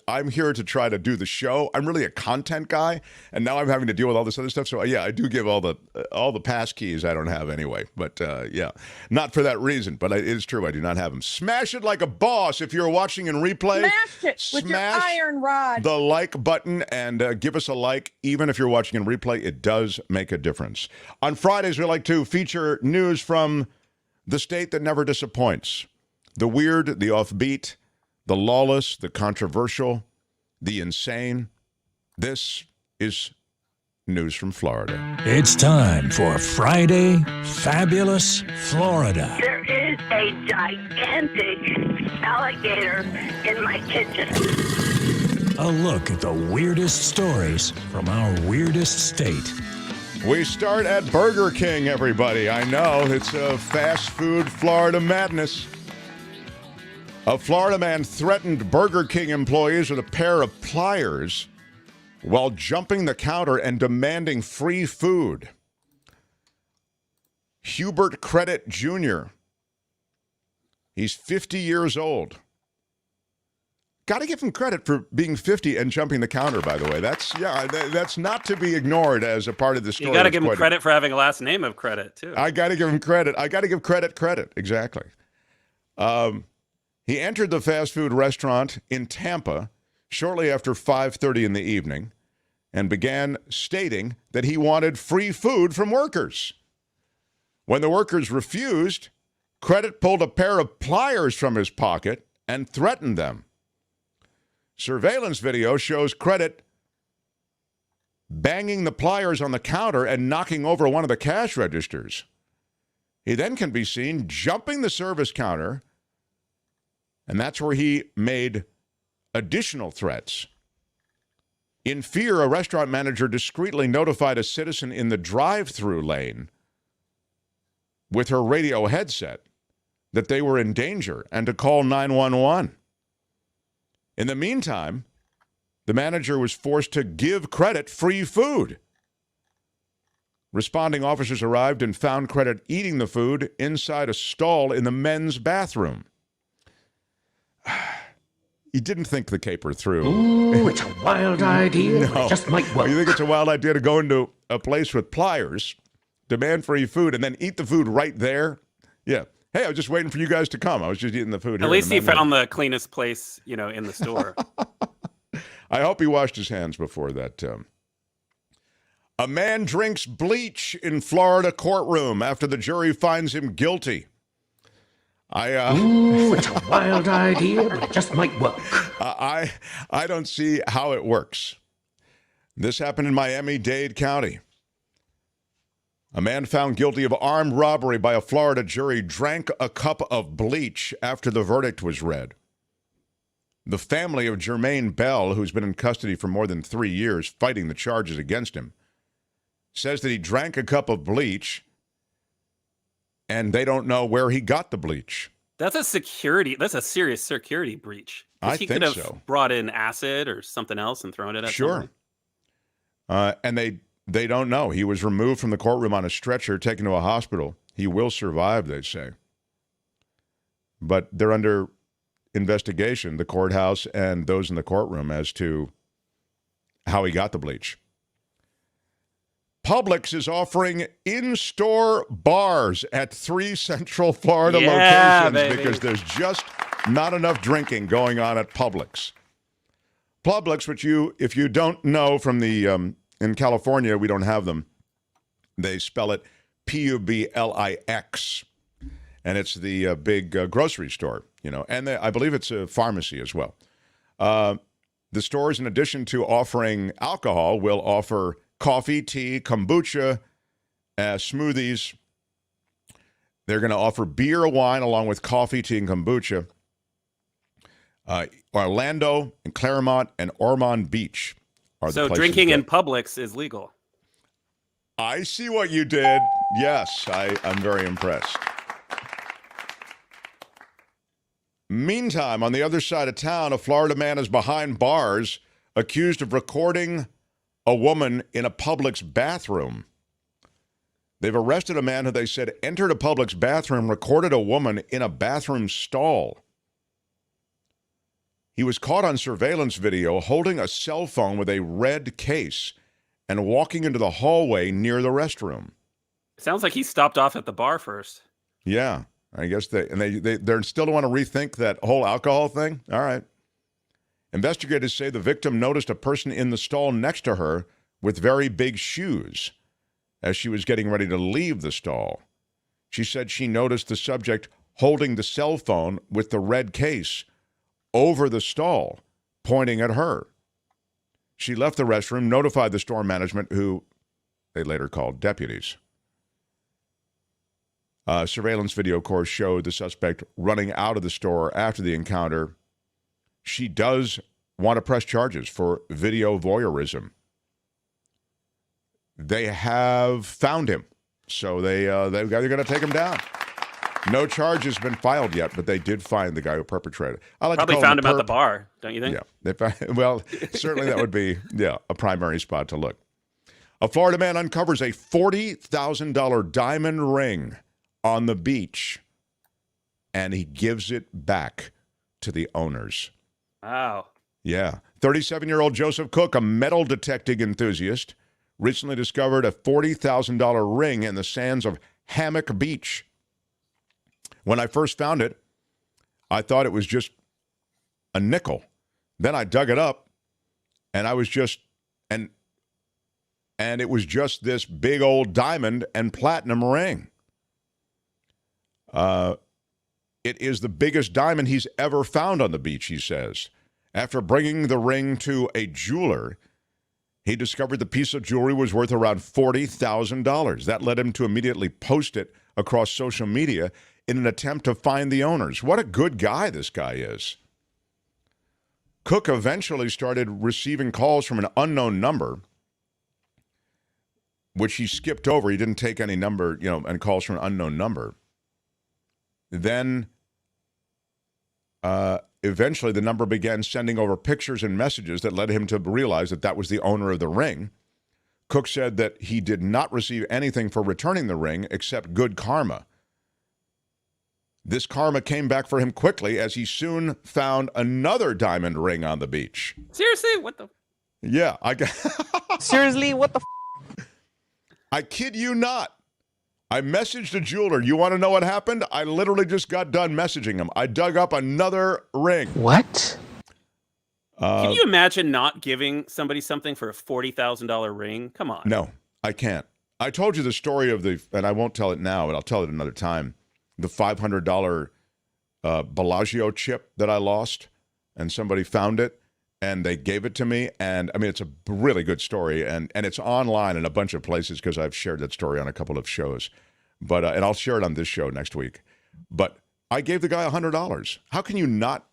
I'm here to try to do the show. I'm really a content guy, and now I'm having to deal with all this other stuff. So yeah, I do give all the pass keys I don't have anyway. But not for that reason. But it is true, I do not have them. Smash it like a boss if you're watching in replay. Smash it with your iron rod. The like button and give us a like. Even if you're watching in replay, it does make a difference. On Fridays, we like to feature news from the state that never disappoints. The weird, the offbeat, the lawless, the controversial, the insane. This is news from Florida. It's time for Friday Fabulous Florida. There is a gigantic alligator in my kitchen. A look at the weirdest stories from our weirdest state. We start at Burger King, everybody. I know, it's a fast food Florida madness. A Florida man threatened Burger King employees with a pair of pliers while jumping the counter and demanding free food. Hubert Credit Jr. He's 50 years old. Got to give him credit for being 50 and jumping the counter, by the way. That's not to be ignored as a part of the story. You got to give him credit for having a last name of Credit, too. I got to give him credit. I got to give credit. Exactly. He entered the fast food restaurant in Tampa shortly after 5:30 in the evening and began stating that he wanted free food from workers. When the workers refused, Credit pulled a pair of pliers from his pocket and threatened them. Surveillance video shows Credit banging the pliers on the counter and knocking over one of the cash registers. He then can be seen jumping the service counter, and that's where he made additional threats. In fear, a restaurant manager discreetly notified a citizen in the drive-through lane with her radio headset that they were in danger and to call 911. In the meantime, the manager was forced to give Credit free food. Responding officers arrived and found Credit eating the food inside a stall in the men's bathroom. he didn't think the caper through. Ooh, it's a wild idea. No. It just might work. You think it's a wild idea to go into a place with pliers, demand free food, and then eat the food right there? Yeah. Hey, I was just waiting for you guys to come. I was just eating the food here. At least he found the cleanest place, in the store. I hope he washed his hands before that. A man drinks bleach in Florida courtroom after the jury finds him guilty. Ooh, it's a wild idea, but it just might work. I don't see how it works. This happened in Miami-Dade County. A man found guilty of armed robbery by a Florida jury drank a cup of bleach after the verdict was read. The family of Jermaine Bell, who's been in custody for more than 3 years fighting the charges against him, says that he drank a cup of bleach and they don't know where he got the bleach. That's a serious security breach. I he think could have so. brought in acid or something else and thrown it at Sure. someone. And they don't know. He was removed from the courtroom on a stretcher, taken to a hospital. He will survive, they say. But they're under investigation, the courthouse and those in the courtroom, as to how he got the bleach. Publix is offering in-store bars at 3 Central Florida locations because there's just not enough drinking going on at Publix. Publix, which if you don't know from the in California, we don't have them. They spell it Publix, and it's the big grocery store, and I believe it's a pharmacy as well. The stores, in addition to offering alcohol, will offer coffee, tea, kombucha, smoothies. They're going to offer beer, wine, along with coffee, tea, and kombucha. Orlando and Claremont and Ormond Beach are the places. So drinking in Publix is legal. I see what you did. Yes, I'm very impressed. Meantime, on the other side of town, a Florida man is behind bars accused of recording a woman in a Publix bathroom. They've arrested a man who they said entered a Publix bathroom, recorded a woman in a bathroom stall. He was caught on surveillance video holding a cell phone with a red case and walking into the hallway near the restroom. Sounds like he stopped off at the bar first. Yeah, I guess they still don't want to rethink that whole alcohol thing. All right. Investigators say the victim noticed a person in the stall next to her with very big shoes as she was getting ready to leave the stall. She said she noticed the subject holding the cell phone with the red case over the stall, pointing at her. She left the restroom, notified the store management, who they later called deputies. Surveillance video, of course, showed the suspect running out of the store after the encounter. She does want to press charges for video voyeurism. They have found him, so they're going to take him down. No charge has been filed yet, but they did find the guy who perpetrated. Probably found him at the bar, don't you think? Yeah. Well, certainly that would be a primary spot to look. A Florida man uncovers a $40,000 diamond ring on the beach, and he gives it back to the owners. Wow. Yeah. 37-year-old Joseph Cook, a metal detecting enthusiast, recently discovered a $40,000 ring in the sands of Hammock Beach. When I first found it, I thought it was just a nickel. Then I dug it up, and I was just and it was just this big old diamond and platinum ring. It is the biggest diamond he's ever found on the beach, he says. After bringing the ring to a jeweler, he discovered the piece of jewelry was worth around $40,000. That led him to immediately post it across social media in an attempt to find the owners. What a good guy this guy is. Cook eventually started receiving calls from an unknown number, which he skipped over. He didn't take any number, and calls from an unknown number. Then eventually the number began sending over pictures and messages that led him to realize that that was the owner of the ring. Cook said that he did not receive anything for returning the ring except good karma. This karma came back for him quickly as he soon found another diamond ring on the beach. Seriously? What the? Yeah, Seriously? What the? I kid you not. I messaged a jeweler. You want to know what happened? I literally just got done messaging him. I dug up another ring. What? Can you imagine not giving somebody something for a $40,000 ring? Come on. No, I can't. I told you the story of and I won't tell it now, but I'll tell it another time. The $500 Bellagio chip that I lost, and somebody found it, and they gave it to me. And I mean, it's a really good story, and it's online in a bunch of places because I've shared that story on a couple of shows. But and I'll share it on this show next week. But I gave the guy $100. How can you not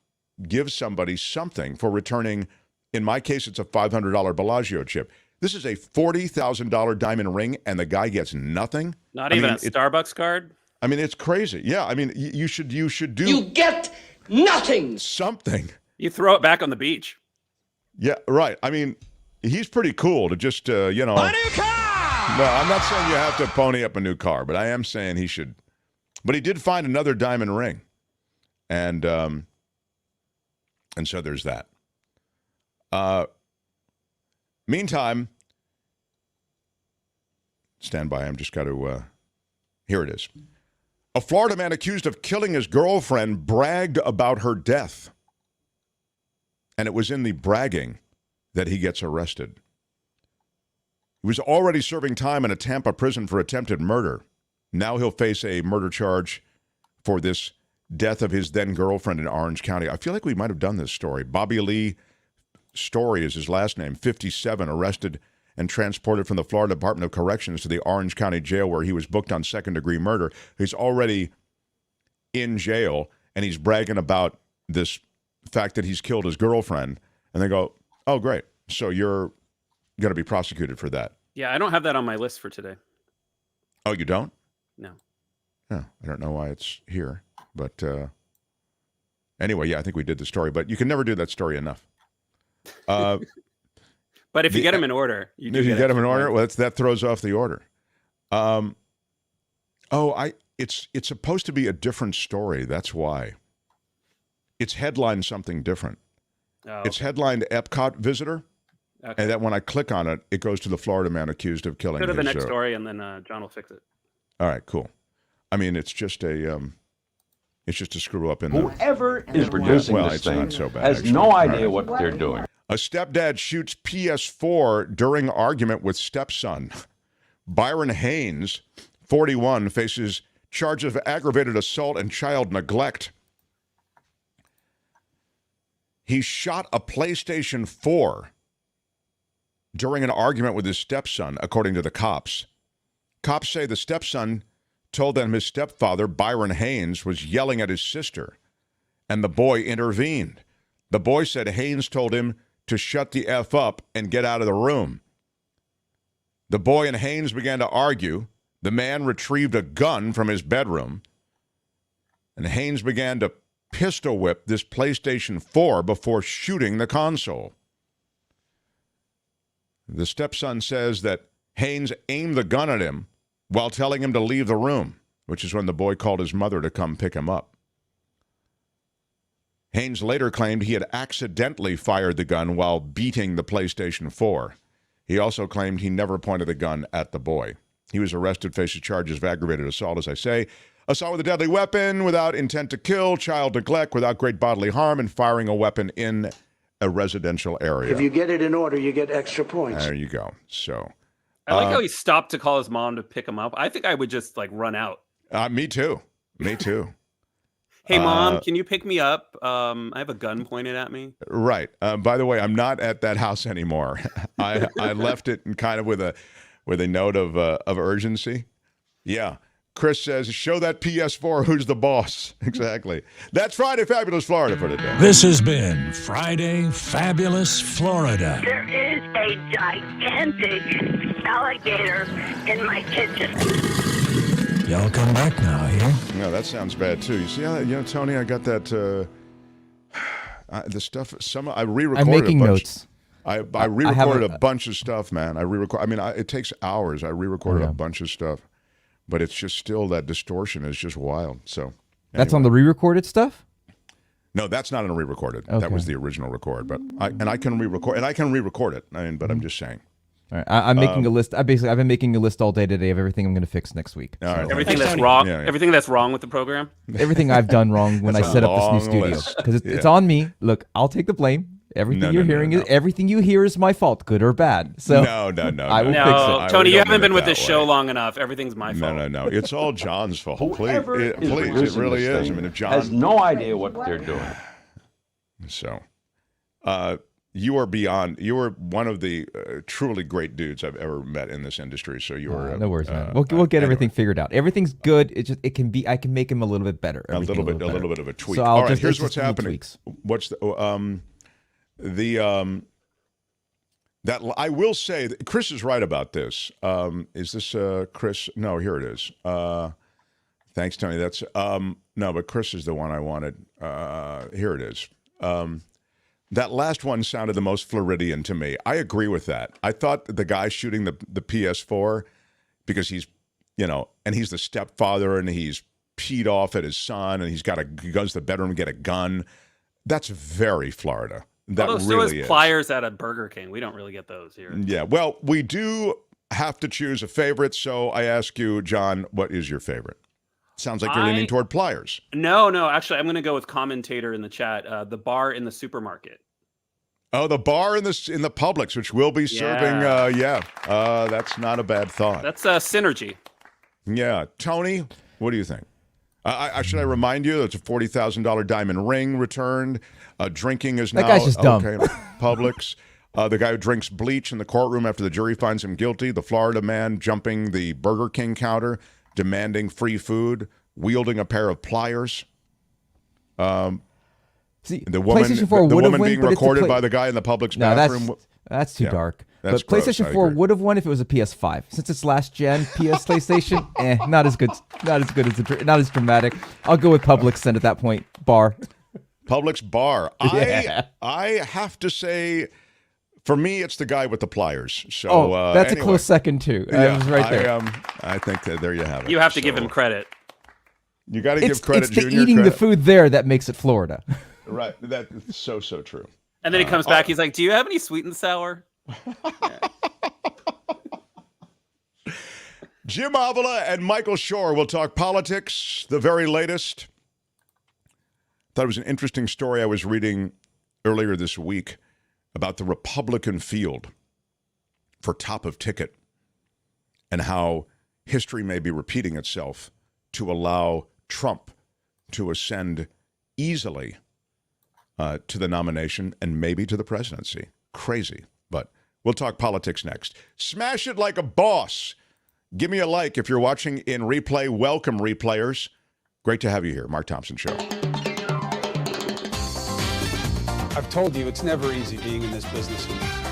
give somebody something for returning? In my case, it's a $500 Bellagio chip. This is a $40,000 diamond ring, and the guy gets nothing. Not even a Starbucks card. I mean, it's crazy. Yeah, I mean, you should do. You get nothing. Something. You throw it back on the beach. Yeah, right. I mean, he's pretty cool to just, A new car! No, I'm not saying you have to pony up a new car, but I am saying he should. But he did find another diamond ring. And so there's that. Meantime, stand by. I'm just got to, here it is. A Florida man accused of killing his girlfriend bragged about her death. And it was in the bragging that he gets arrested. He was already serving time in a Tampa prison for attempted murder. Now he'll face a murder charge for this death of his then-girlfriend in Orange County. I feel like we might have done this story. Bobby Lee Story is his last name, 57, arrested and transported from the Florida Department of Corrections to the Orange County Jail where he was booked on second-degree murder. He's already in jail, and he's bragging about this fact that he's killed his girlfriend. And they go, oh, great. So you're going to be prosecuted for that. Yeah, I don't have that on my list for today. Oh, you don't? No. No, I don't know why it's here. But anyway, yeah, I think we did the story. But you can never do that story enough. But if you get them in order, you get them in order. Well, that throws off the order. It's supposed to be a different story. That's why. It's headlined something different. Oh, okay. It's headlined Epcot visitor, and that when I click on it, it goes to the Florida man accused of killing. Go to the next his, story, and then John will fix it. All right, cool. I mean, it's just a screw up in whoever is producing this thing not so bad, has actually. no idea what they're doing. A stepdad shoots PS4 during argument with stepson. Byron Haynes, 41, faces charges of aggravated assault and child neglect. He shot a PlayStation 4 during an argument with his stepson, according to the cops. Cops say the stepson told them his stepfather, Byron Haynes, was yelling at his sister, and the boy intervened. The boy said Haynes told him to shut the F up and get out of the room. The boy and Haynes began to argue. The man retrieved a gun from his bedroom, and Haynes began to pistol whip this PlayStation 4 before shooting the console. The stepson says that Haynes aimed the gun at him while telling him to leave the room, which is when the boy called his mother to come pick him up. Haynes later claimed he had accidentally fired the gun while beating the PlayStation 4. He also claimed he never pointed the gun at the boy. He was arrested, faces charges of aggravated assault, as I say, assault with a deadly weapon without intent to kill, child neglect without great bodily harm, and firing a weapon in a residential area. If you get it in order, you get extra points. There you go. So I like how he stopped to call his mom to pick him up. I think I would just run out. Me too. Hey, Mom, can you pick me up? I have a gun pointed at me. Right. By the way, I'm not at that house anymore. I left it in kind of with a note of urgency. Yeah. Chris says, show that PS4 who's the boss. Exactly. That's Friday Fabulous Florida for today. This has been Friday Fabulous Florida. There is a gigantic alligator in my kitchen. Y'all come back now, here. No, that sounds bad too. You see how Tony, I got that the stuff. I re-recorded. I'm making notes. I re-recorded a bunch of stuff, man. It takes hours. I re-recorded a bunch of stuff, but it's just still that distortion is just wild. So That's on the re-recorded stuff? No, that's not on a re-recorded. Okay. That was the original record. But I can re-record, and I can re-record it. But I'm just saying. All right. I'm making a list. I've been making a list all day today of everything I'm going to fix next week. All right. Everything that's wrong. Yeah. Everything that's wrong with the program. Everything I've done wrong when I set up this new studio, because it's on me. Look, I'll take the blame. Everything everything you hear is my fault, good or bad. So no. I will fix it. Tony, you haven't been with this show long enough. Everything's my fault. No. It's all John's fault. Please, it really is. I mean, if John has no idea what they're doing. So, you are one of the truly great dudes I've ever met in this industry. So you're no worries, man. We'll get everything figured out. Everything's good. I can make him a little bit better. A little bit of a tweak. So all right, here's what's happening. What's that I will say that Chris is right about this. Is this Chris? No, here it is. Thanks, Tony. That's no, but Chris is the one I wanted. Here it is. That last one sounded the most Floridian to me. I agree with that. I thought the guy shooting the PS4 because he's, and he's the stepfather and he's peed off at his son and he goes to the bedroom and get a gun. That's very Florida. That Although really so is is. pliers at a Burger King. We don't really get those here. Yeah. Well, we do have to choose a favorite. So I ask you, John, what is your favorite? Sounds like you're leaning toward pliers. No. Actually, I'm going to go with commentator in the chat. The bar in the supermarket. Oh, the bar in the Publix, which will be serving. That's not a bad thought. That's synergy. Yeah, Tony, what do you think? Should I remind you that's a $40,000 diamond ring returned? Drinking is now that guy's just dumb. Okay. Publix. The guy who drinks bleach in the courtroom after the jury finds him guilty. The Florida man jumping the Burger King counter, demanding free food, wielding a pair of pliers. See, the woman being recorded by the guy in the Publix bathroom. That's too dark. That's but PlayStation 4 would have won if it was a PS5. Since it's last gen, PlayStation, not as good. Not as dramatic. I'll go with Publix then at that point. Bar. Publix bar. Yeah. I have to say, for me, it's the guy with the pliers. So that's a close second too. I was right there. I think there you have it. You have to give him credit. You got to give credit. It's the Junior eating credit. the food there that makes it Florida. Right. That's so true. And then he comes back. He's like, "Do you have any sweet and sour?" Jim Avila and Michael Shure will talk politics, the very latest. Thought it was an interesting story I was reading earlier this week about the Republican field for top of ticket and how history may be repeating itself to allow Trump to ascend easily to the nomination and maybe to the presidency. Crazy, but we'll talk politics next. Smash it like a boss. Give me a like if you're watching in replay. Welcome, replayers. Great to have you here. Mark Thompson Show. I've told you it's never easy being in this business.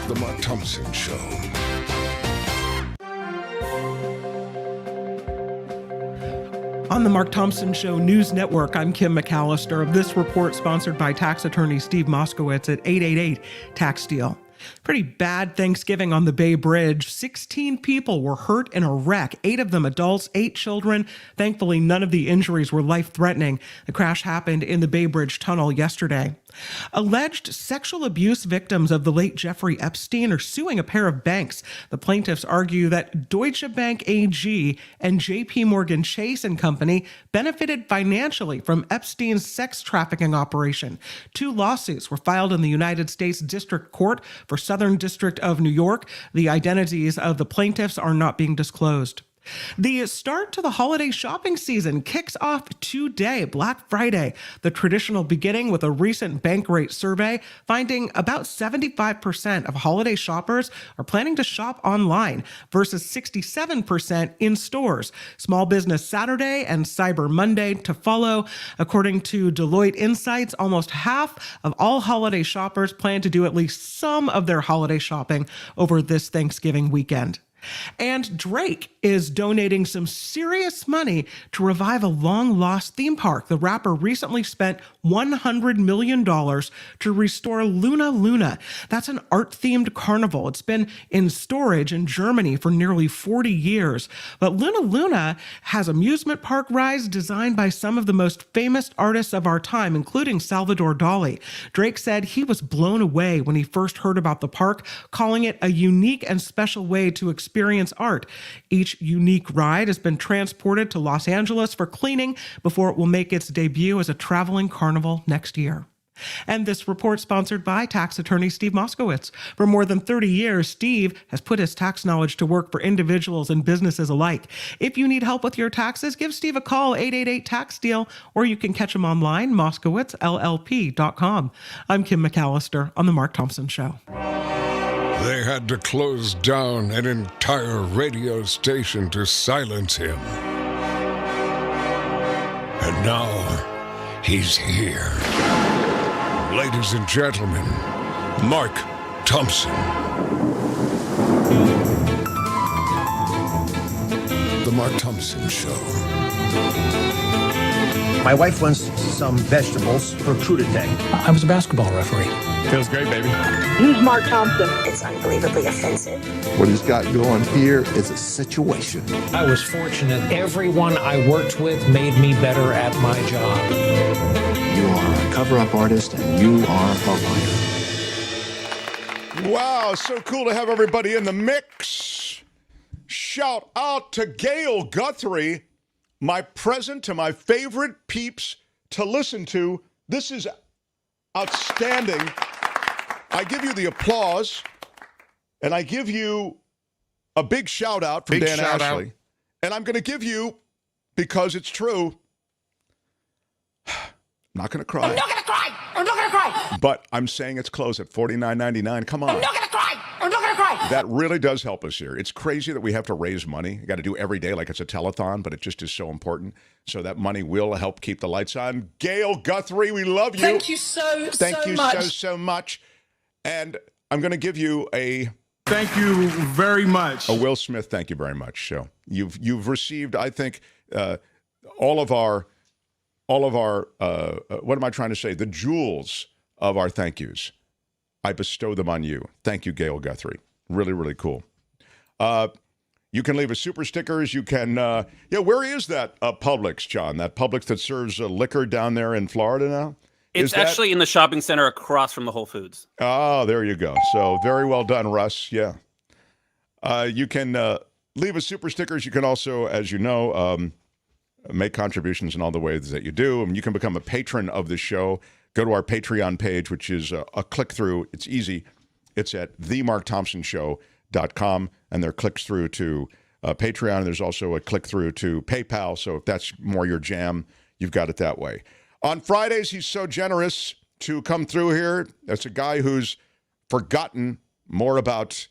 The Mark Thompson Show. On the Mark Thompson Show News Network, I'm Kim McAllister. This report sponsored by tax attorney Steve Moskowitz at 888 Tax Deal. Pretty bad Thanksgiving on the Bay Bridge. 16 people were hurt in a wreck, 8 of them adults, 8 children. Thankfully, none of the injuries were life-threatening. The crash happened in the Bay Bridge Tunnel yesterday. Alleged sexual abuse victims of the late Jeffrey Epstein are suing a pair of banks. The plaintiffs argue that Deutsche Bank AG and JP Morgan Chase and Company benefited financially from Epstein's sex trafficking operation. 2 lawsuits were filed in the United States District Court for Southern District of New York. The identities of the plaintiffs are not being disclosed. The start to the holiday shopping season kicks off today, Black Friday, the traditional beginning with a recent Bankrate survey finding about 75% of holiday shoppers are planning to shop online versus 67% in stores. Small Business Saturday and Cyber Monday to follow. According to Deloitte Insights, almost half of all holiday shoppers plan to do at least some of their holiday shopping over this Thanksgiving weekend. And Drake is donating some serious money to revive a long-lost theme park. The rapper recently spent $100 million to restore Luna Luna. That's an art-themed carnival. It's been in storage in Germany for nearly 40 years. But Luna Luna has amusement park rides designed by some of the most famous artists of our time, including Salvador Dali. Drake said he was blown away when he first heard about the park, calling it a unique and special way to experience art. Each unique ride has been transported to Los Angeles for cleaning before it will make its debut as a traveling carnival next year. And this report sponsored by tax attorney Steve Moskowitz. For more than 30 years, Steve has put his tax knowledge to work for individuals and businesses alike. If you need help with your taxes, give Steve a call, 888-TAX-DEAL, or you can catch him online, moskowitzllp.com. I'm Kim McAllister on The Mark Thompson Show. They had to close down an entire radio station to silence him. And now he's here. Ladies and gentlemen, Mark Thompson. The Mark Thompson Show. My wife wants some vegetables for crudité. I was a basketball referee. Feels great, baby. Use Mark Thompson. It's unbelievably offensive. What he's got going here is a situation. I was fortunate. Everyone I worked with made me better at my job. You are a cover-up artist, and you are a liar. Wow, so cool to have everybody in the mix. Shout out to Gail Guthrie, my present to my favorite peeps to listen to. This is outstanding. I give you the applause, and I give you a big shout out from Dan Ashley. And I'm going to give you, because it's true, I'm not going to cry. I'm not going to cry. I'm not going to cry. But I'm saying it's close at $49.99. Come on. I'm not going to cry. I'm not going to cry. That really does help us here. It's crazy that we have to raise money. You got to do every day like it's a telethon, but it just is so important. So that money will help keep the lights on. Gail Guthrie, we love you. Thank you so much. Thank you so much. And I'm going to give you a... Thank you very much. A Will Smith, thank you very much. So you've received, I think, all of our, what am I trying to say? The jewels of our thank yous. I bestow them on you. Thank you, Gail Guthrie. Really, really cool. You can leave us super stickers. You can, where is that Publix, John? That Publix that serves liquor down there in Florida now? It's actually in the shopping center across from the Whole Foods. Oh, there you go. So very well done, Russ. Yeah. You can leave us super stickers. You can also, as you know, make contributions in all the ways that you do. And you can become a patron of the show. Go to our Patreon page, which is a click-through. It's easy. It's at themarkThompsonshow.com, and there are clicks through to Patreon. There's also a click-through to PayPal, so if that's more your jam, you've got it that way. On Fridays, he's so generous to come through here. That's a guy who's forgotten more about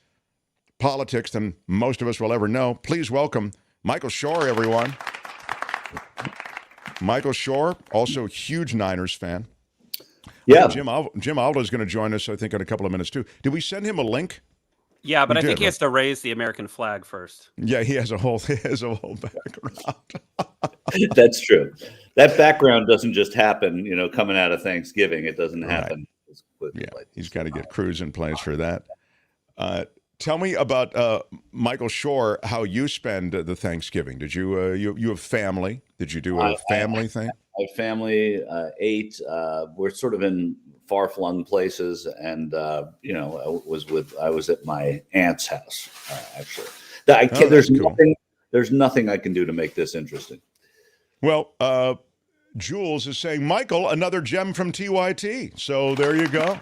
politics than most of us will ever know. Please welcome Michael Shure, everyone. Michael Shure, also a huge Niners fan. Yeah. Jim Avila is going to join us, I think, in a couple of minutes, too. Did we send him a link? Yeah, but I think he has to raise the American flag first. Yeah, he has a whole background. That's true. That background doesn't just happen, coming out of Thanksgiving. It doesn't happen. Right. Yeah, he's got to get crews in place for that. Tell me about Michael Shure, how you spend the Thanksgiving. Did you you have family? Did you do a family thing? I have family, 8. We're sort of in far-flung places, and I was at my aunt's house actually. There's nothing I can do to make this interesting. Well, Jules is saying, Michael, another gem from TYT. So there you go.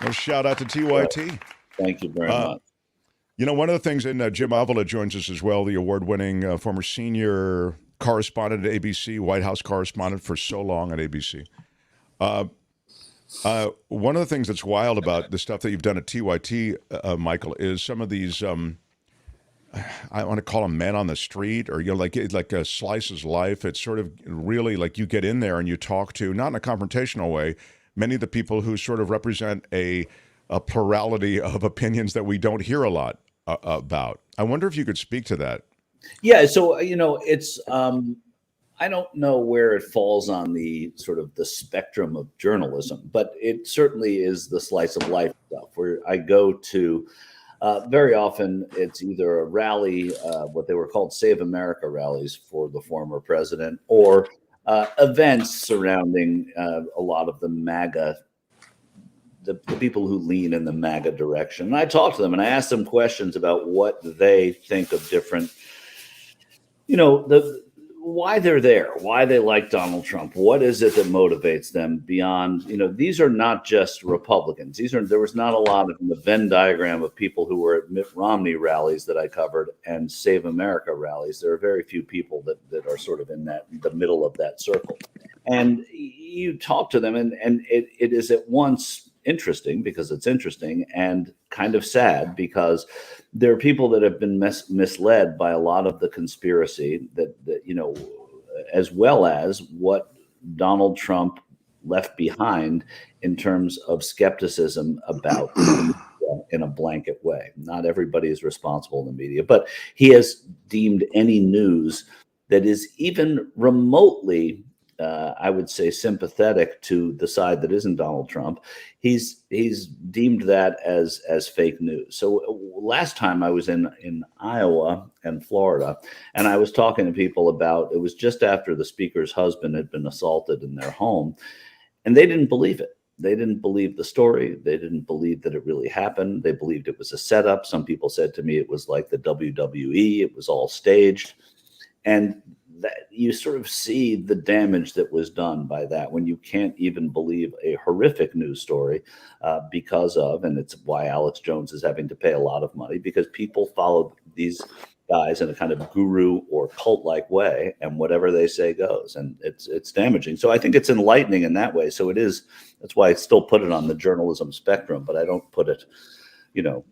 A shout out to TYT. Thank you very much. One of the things, and Jim Avila joins us as well, the award-winning former senior correspondent at ABC, White House correspondent for so long at ABC. One of the things that's wild about the stuff that you've done at TYT, Michael, is some of these, I want to call them men on the street, or like a Slice's life. It's sort of really like you get in there and you talk to, not in a confrontational way, many of the people who sort of represent a plurality of opinions that we don't hear a lot about. I wonder if you could speak to that Yeah, so it's I don't know where it falls on the sort of the spectrum of journalism, but it certainly is the slice of life stuff where I go to. Very often, it's either a rally, what they were called Save America rallies for the former president, or events surrounding a lot of the MAGA, the people who lean in the MAGA direction. And I talk to them and I ask them questions about what they think of different, why they're there, why they like Donald Trump. What is it that motivates them beyond, these are not just Republicans. There was not a lot of in the Venn diagram of people who were at Mitt Romney rallies that I covered and Save America rallies. There are very few people that are sort of in the middle of that circle. And you talk to them and it is at once interesting because it's interesting and kind of sad because there are people that have been misled by a lot of the conspiracy that as well as what Donald Trump left behind in terms of skepticism about in a blanket way. Not everybody is responsible in the media, but he has deemed any news that is even remotely I would say sympathetic to the side that isn't Donald Trump. He's deemed that as fake news. So last time I was in Iowa and Florida, and I was talking to people about, it was just after the speaker's husband had been assaulted in their home, and they didn't believe it. They didn't believe the story. They didn't believe that it really happened. They believed it was a setup. Some people said to me it was like the WWE. It was all staged. And that you sort of see the damage that was done by that when you can't even believe a horrific news story because of, and it's why Alex Jones is having to pay a lot of money, because people follow these guys in a kind of guru or cult-like way, and whatever they say goes, and it's damaging. So I think it's enlightening in that way. So it is, that's why I still put it on the journalism spectrum, but I don't put it,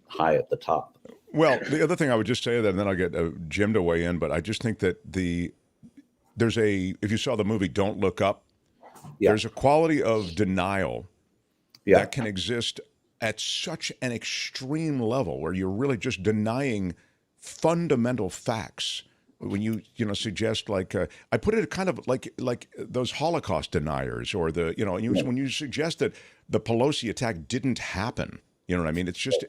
high at the top. Well, the other thing I would just say that, and then I'll get Jim to weigh in, but I just think that if you saw the movie Don't Look Up, there's a quality of denial that can exist at such an extreme level where you're really just denying fundamental facts. When you suggest, like I put it kind of like those Holocaust deniers, or when you suggest that the Pelosi attack didn't happen, you know what I mean? It's just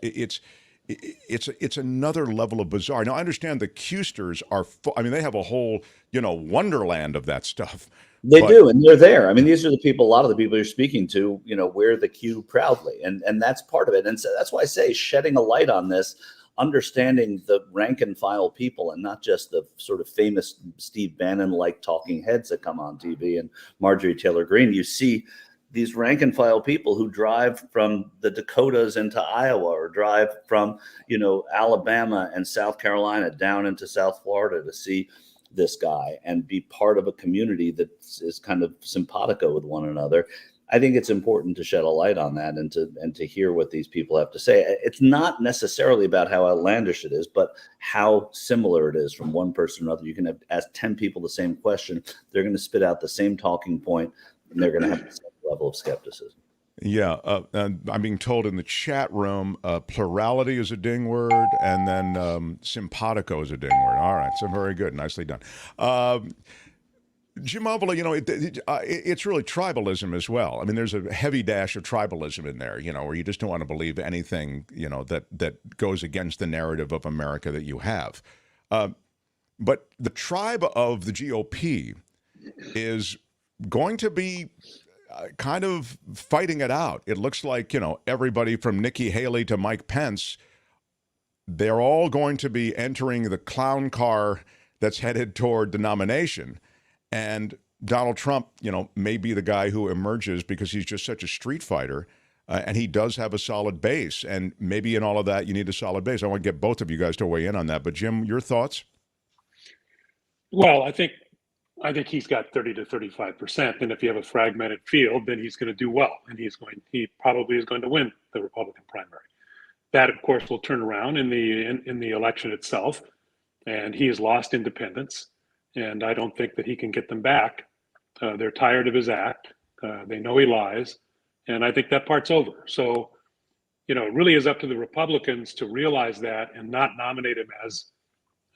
it's another level of bizarre. Now I understand the Qsters are they have a whole wonderland of that stuff. They do, and they're there. I mean, these are the people, a lot of the people you're speaking to, wear the Q proudly, and that's part of it. And so that's why I say shedding a light on this, understanding the rank and file people, and not just the sort of famous Steve Bannon-like talking heads that come on TV and Marjorie Taylor Greene. You see these rank and file people who drive from the Dakotas into Iowa, or drive from, Alabama and South Carolina down into South Florida to see this guy and be part of a community that is kind of simpatico with one another. I think it's important to shed a light on that and to hear what these people have to say. It's not necessarily about how outlandish it is, but how similar it is from one person to another. You can ask 10 people the same question. They're going to spit out the same talking point, and they're going to have the same level of skepticism. Yeah, I'm being told in the chat room, plurality is a ding word, and then simpatico is a ding word. All right, so very good, nicely done. Jim Avila, it's really tribalism as well. I mean, there's a heavy dash of tribalism in there, where you just don't want to believe anything, that goes against the narrative of America that you have. But the tribe of the GOP is going to be kind of fighting it out. It looks like, everybody from Nikki Haley to Mike Pence, they're all going to be entering the clown car that's headed toward the nomination. And Donald Trump, may be the guy who emerges because he's just such a street fighter, and he does have a solid base. And maybe in all of that, you need a solid base. I want to get both of you guys to weigh in on that. But Jim, your thoughts? Well, I think he's got 30 to 35%. And if you have a fragmented field, then he's going to do well, and he probably is going to win the Republican primary. That, of course, will turn around in the election itself, and he has lost independents. And I don't think that he can get them back. They're tired of his act. They know he lies. And I think that part's over. So, it really is up to the Republicans to realize that and not nominate him as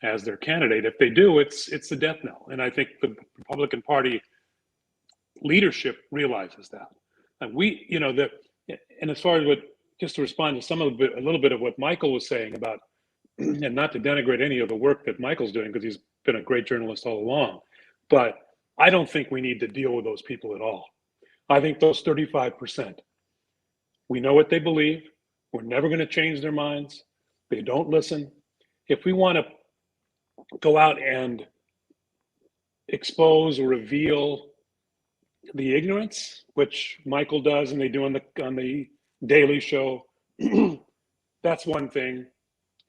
as their candidate. If they do, it's the death knell. And I think the Republican Party leadership realizes that. And and as far as just to respond to a little bit of what Michael was saying about, and not to denigrate any of the work that Michael's doing, because he's been a great journalist all along, but I don't think we need to deal with those people at all. I think those 35%, we know what they believe. We're never going to change their minds. They don't listen. If we want to go out and expose or reveal the ignorance, which Michael does and they do on the Daily Show, that's one thing.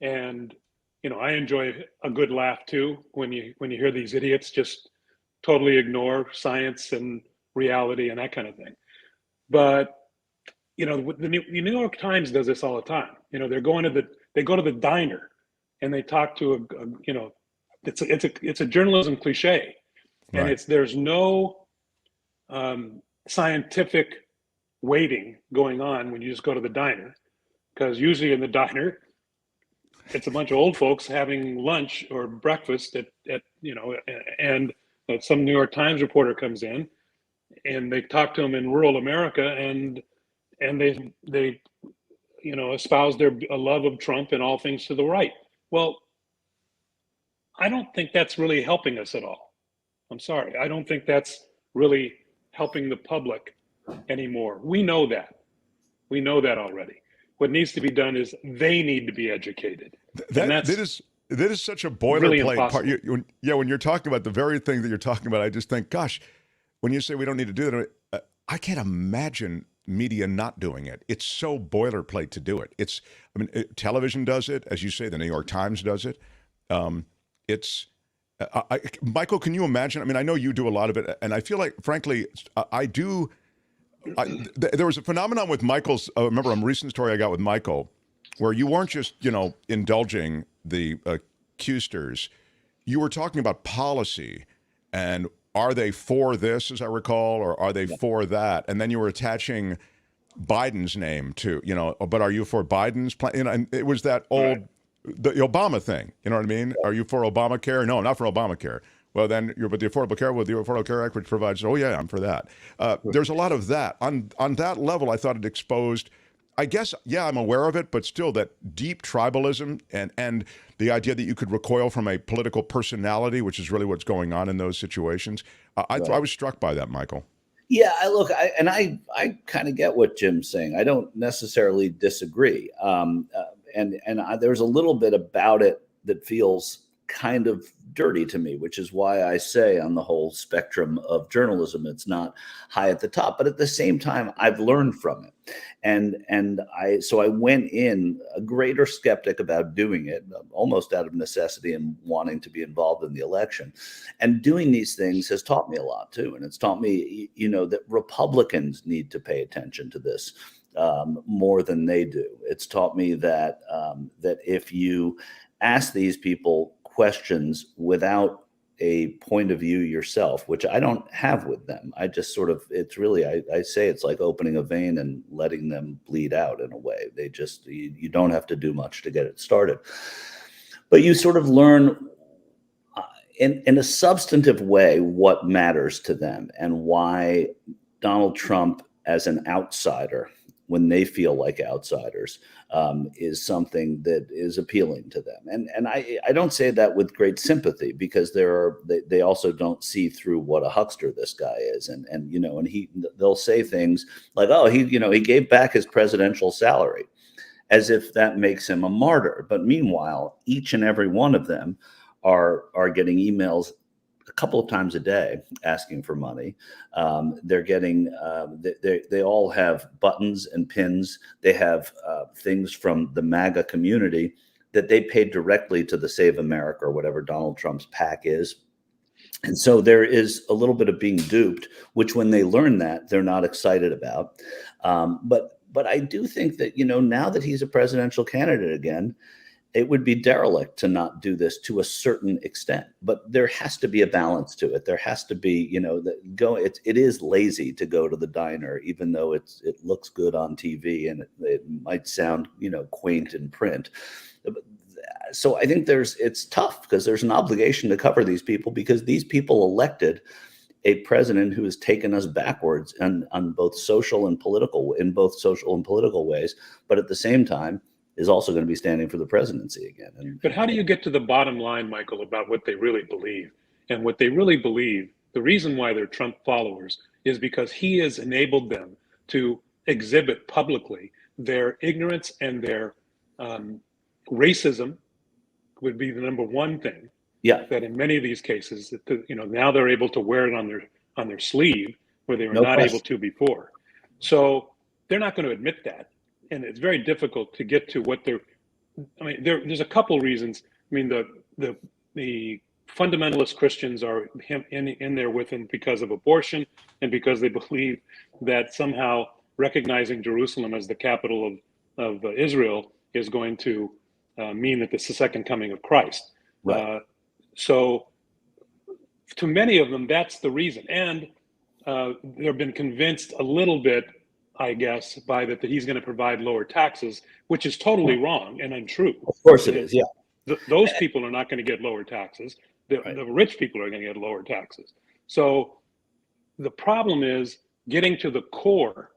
And I enjoy a good laugh too when you hear these idiots just totally ignore science and reality and that kind of thing. But the New York Times does this all the time. They go to the diner and they talk to it's a journalism cliche, and Right. there's no scientific weighting going on when you just go to the diner, because usually in the diner it's a bunch of old folks having lunch or breakfast and some New York Times reporter comes in and they talk to them in rural America and they espouse a love of Trump and all things to the right. Well, I don't think that's really helping us at all. I'm sorry. I don't think that's really helping the public anymore. We know that. We know that already. What needs to be done is they need to be educated. That is such a boilerplate really part. impossible. When you're talking about the very thing that you're talking about, I just think, gosh, when you say we don't need to do that, I can't imagine media not doing it. It's so boilerplate to do it. Television does it, as you say. The New York Times does it. Michael, can you imagine? I know you do a lot of it, and I feel like, frankly, I do. There was a phenomenon with Michael's. Remember a recent story I got with Michael, where you weren't just indulging the accusers. You were talking about policy and are they for this, as I recall, or are they for that? And then you were attaching Biden's name to, but are you for Biden's plan? And it was that old, the Obama thing. You know what I mean? Are you for Obamacare? No, not for Obamacare. Well, then you're with the Affordable Care Act, which provides, oh yeah, I'm for that. There's a lot of that. On that level, I thought it exposed, I guess, yeah, I'm aware of it, but still that deep tribalism and the idea that you could recoil from a political personality, which is really what's going on in those situations. I was struck by that, Michael. Yeah, I kind of get what Jim's saying. I don't necessarily disagree. There's a little bit about it that feels kind of dirty to me, which is why I say on the whole spectrum of journalism, it's not high at the top. But at the same time, I've learned from it. So I went in a greater skeptic about doing it, almost out of necessity and wanting to be involved in the election. And doing these things has taught me a lot too. And it's taught me, that Republicans need to pay attention to this more than they do. It's taught me that if you ask these people questions without a point of view yourself, which I don't have with them. I just I say it's like opening a vein and letting them bleed out in a way. They just, you don't have to do much to get it started. But you sort of learn in a substantive way what matters to them and why Donald Trump as an outsider, when they feel like outsiders, is something that is appealing to them. And I don't say that with great sympathy, because they also don't see through what a huckster this guy is. And they'll say things like, oh, he gave back his presidential salary, as if that makes him a martyr. But meanwhile, each and every one of them are getting emails a couple of times a day asking for money. They're getting, they all have buttons and pins. They have things from the MAGA community that they paid directly to the Save America or whatever Donald Trump's PAC is. And so there is a little bit of being duped, which when they learn that, they're not excited about. But I do think that, now that he's a presidential candidate again, it would be derelict to not do this to a certain extent, but there has to be a balance to it. There has to be, it is lazy to go to the diner, even though it looks good on TV and it might sound, quaint in print. so I think it's tough because there's an obligation to cover these people, because these people elected a president who has taken us backwards on both social and political ways, but at the same time is also going to be standing for the presidency again. But how do you get to the bottom line, Michael, about what they really believe? And what they really believe, the reason why they're Trump followers is because he has enabled them to exhibit publicly their ignorance and their racism would be the number one thing. Yeah. That in many of these cases, now they're able to wear it on their sleeve where they were not able to before. So they're not going to admit that, and it's very difficult to get to what they're. I mean, there's a couple reasons. I mean, the fundamentalist Christians are in there with him because of abortion and because they believe that somehow recognizing Jerusalem as the capital of Israel is going to mean that this is the second coming of Christ. Right. So to many of them, that's the reason. And they've been convinced a little bit, I guess, by that he's going to provide lower taxes, which is totally wrong and untrue. Of course it is, yeah. Those people are not going to get lower taxes. The rich people are going to get lower taxes. So the problem is getting to the core.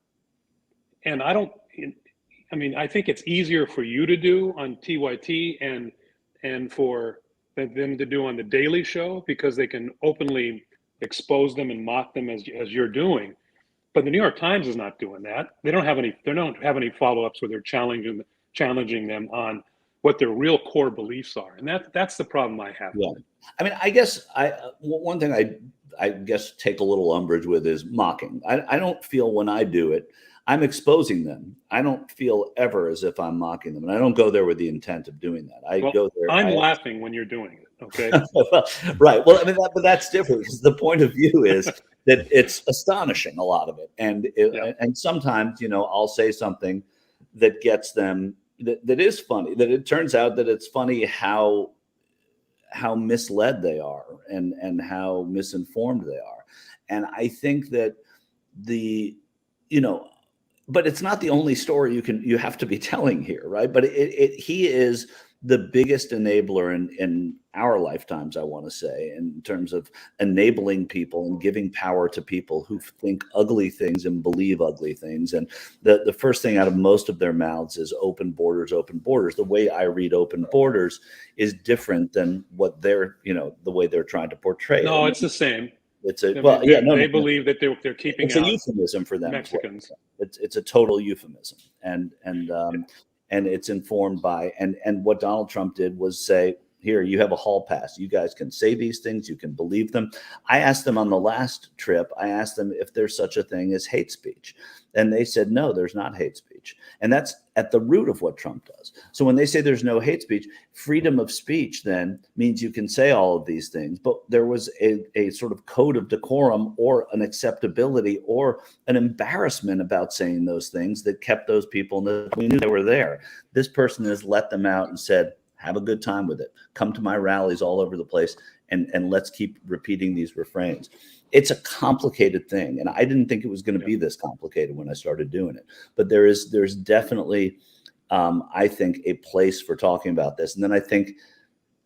And I think it's easier for you to do on TYT and for them to do on the Daily Show, because they can openly expose them and mock them as you're doing. But the New York Times is not doing that. They don't have any follow-ups where they're challenging them on what their real core beliefs are. And that's the problem I have. Yeah. I mean, I guess one thing I guess take a little umbrage with is mocking. I don't feel when I do it, I'm exposing them. I don't feel ever as if I'm mocking them. And I don't go there with the intent of doing that. Go there. I'm laughing when you're doing it. Okay. Right. Well, I mean, but that's different, because the point of view is that it's astonishing, a lot of it. And sometimes, I'll say something that gets them, that is funny, that it turns out that it's funny how misled they are and how misinformed they are. And I think that but it's not the only story you have to be telling here, right? But he is the biggest enabler in our lifetimes, I want to say, in terms of enabling people and giving power to people who think ugly things and believe ugly things. And the first thing out of most of their mouths is open borders, open borders. The way I read open borders is different than what they're, the way they're trying to portray it. No, it's the same. They believe that they're keeping it's out a euphemism for them. Mexicans. It's a total euphemism, and it's informed by and what Donald Trump did was say, here, you have a hall pass. You guys can say these things. You can believe them. I asked them on the last trip, if there's such a thing as hate speech. And they said, no, there's not hate speech. And that's at the root of what Trump does. So when they say there's no hate speech, freedom of speech then means you can say all of these things. But there was a sort of code of decorum or an acceptability or an embarrassment about saying those things that kept those people, we knew they were there. This person has let them out and said, have a good time with it. Come to my rallies all over the place, and let's keep repeating these refrains. It's a complicated thing, and I didn't think it was going to be this complicated when I started doing it. But there's definitely, I think, a place for talking about this. And then I think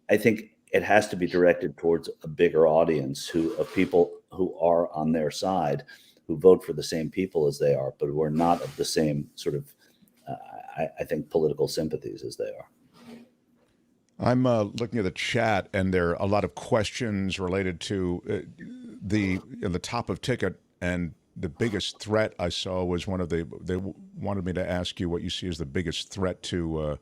it has to be directed towards a bigger audience of people who are on their side, who vote for the same people as they are, but who are not of the same sort of, I think, political sympathies as they are. I'm looking at the chat, and there are a lot of questions related to the top of ticket, and the biggest threat I saw was they wanted me to ask you what you see as the biggest threat to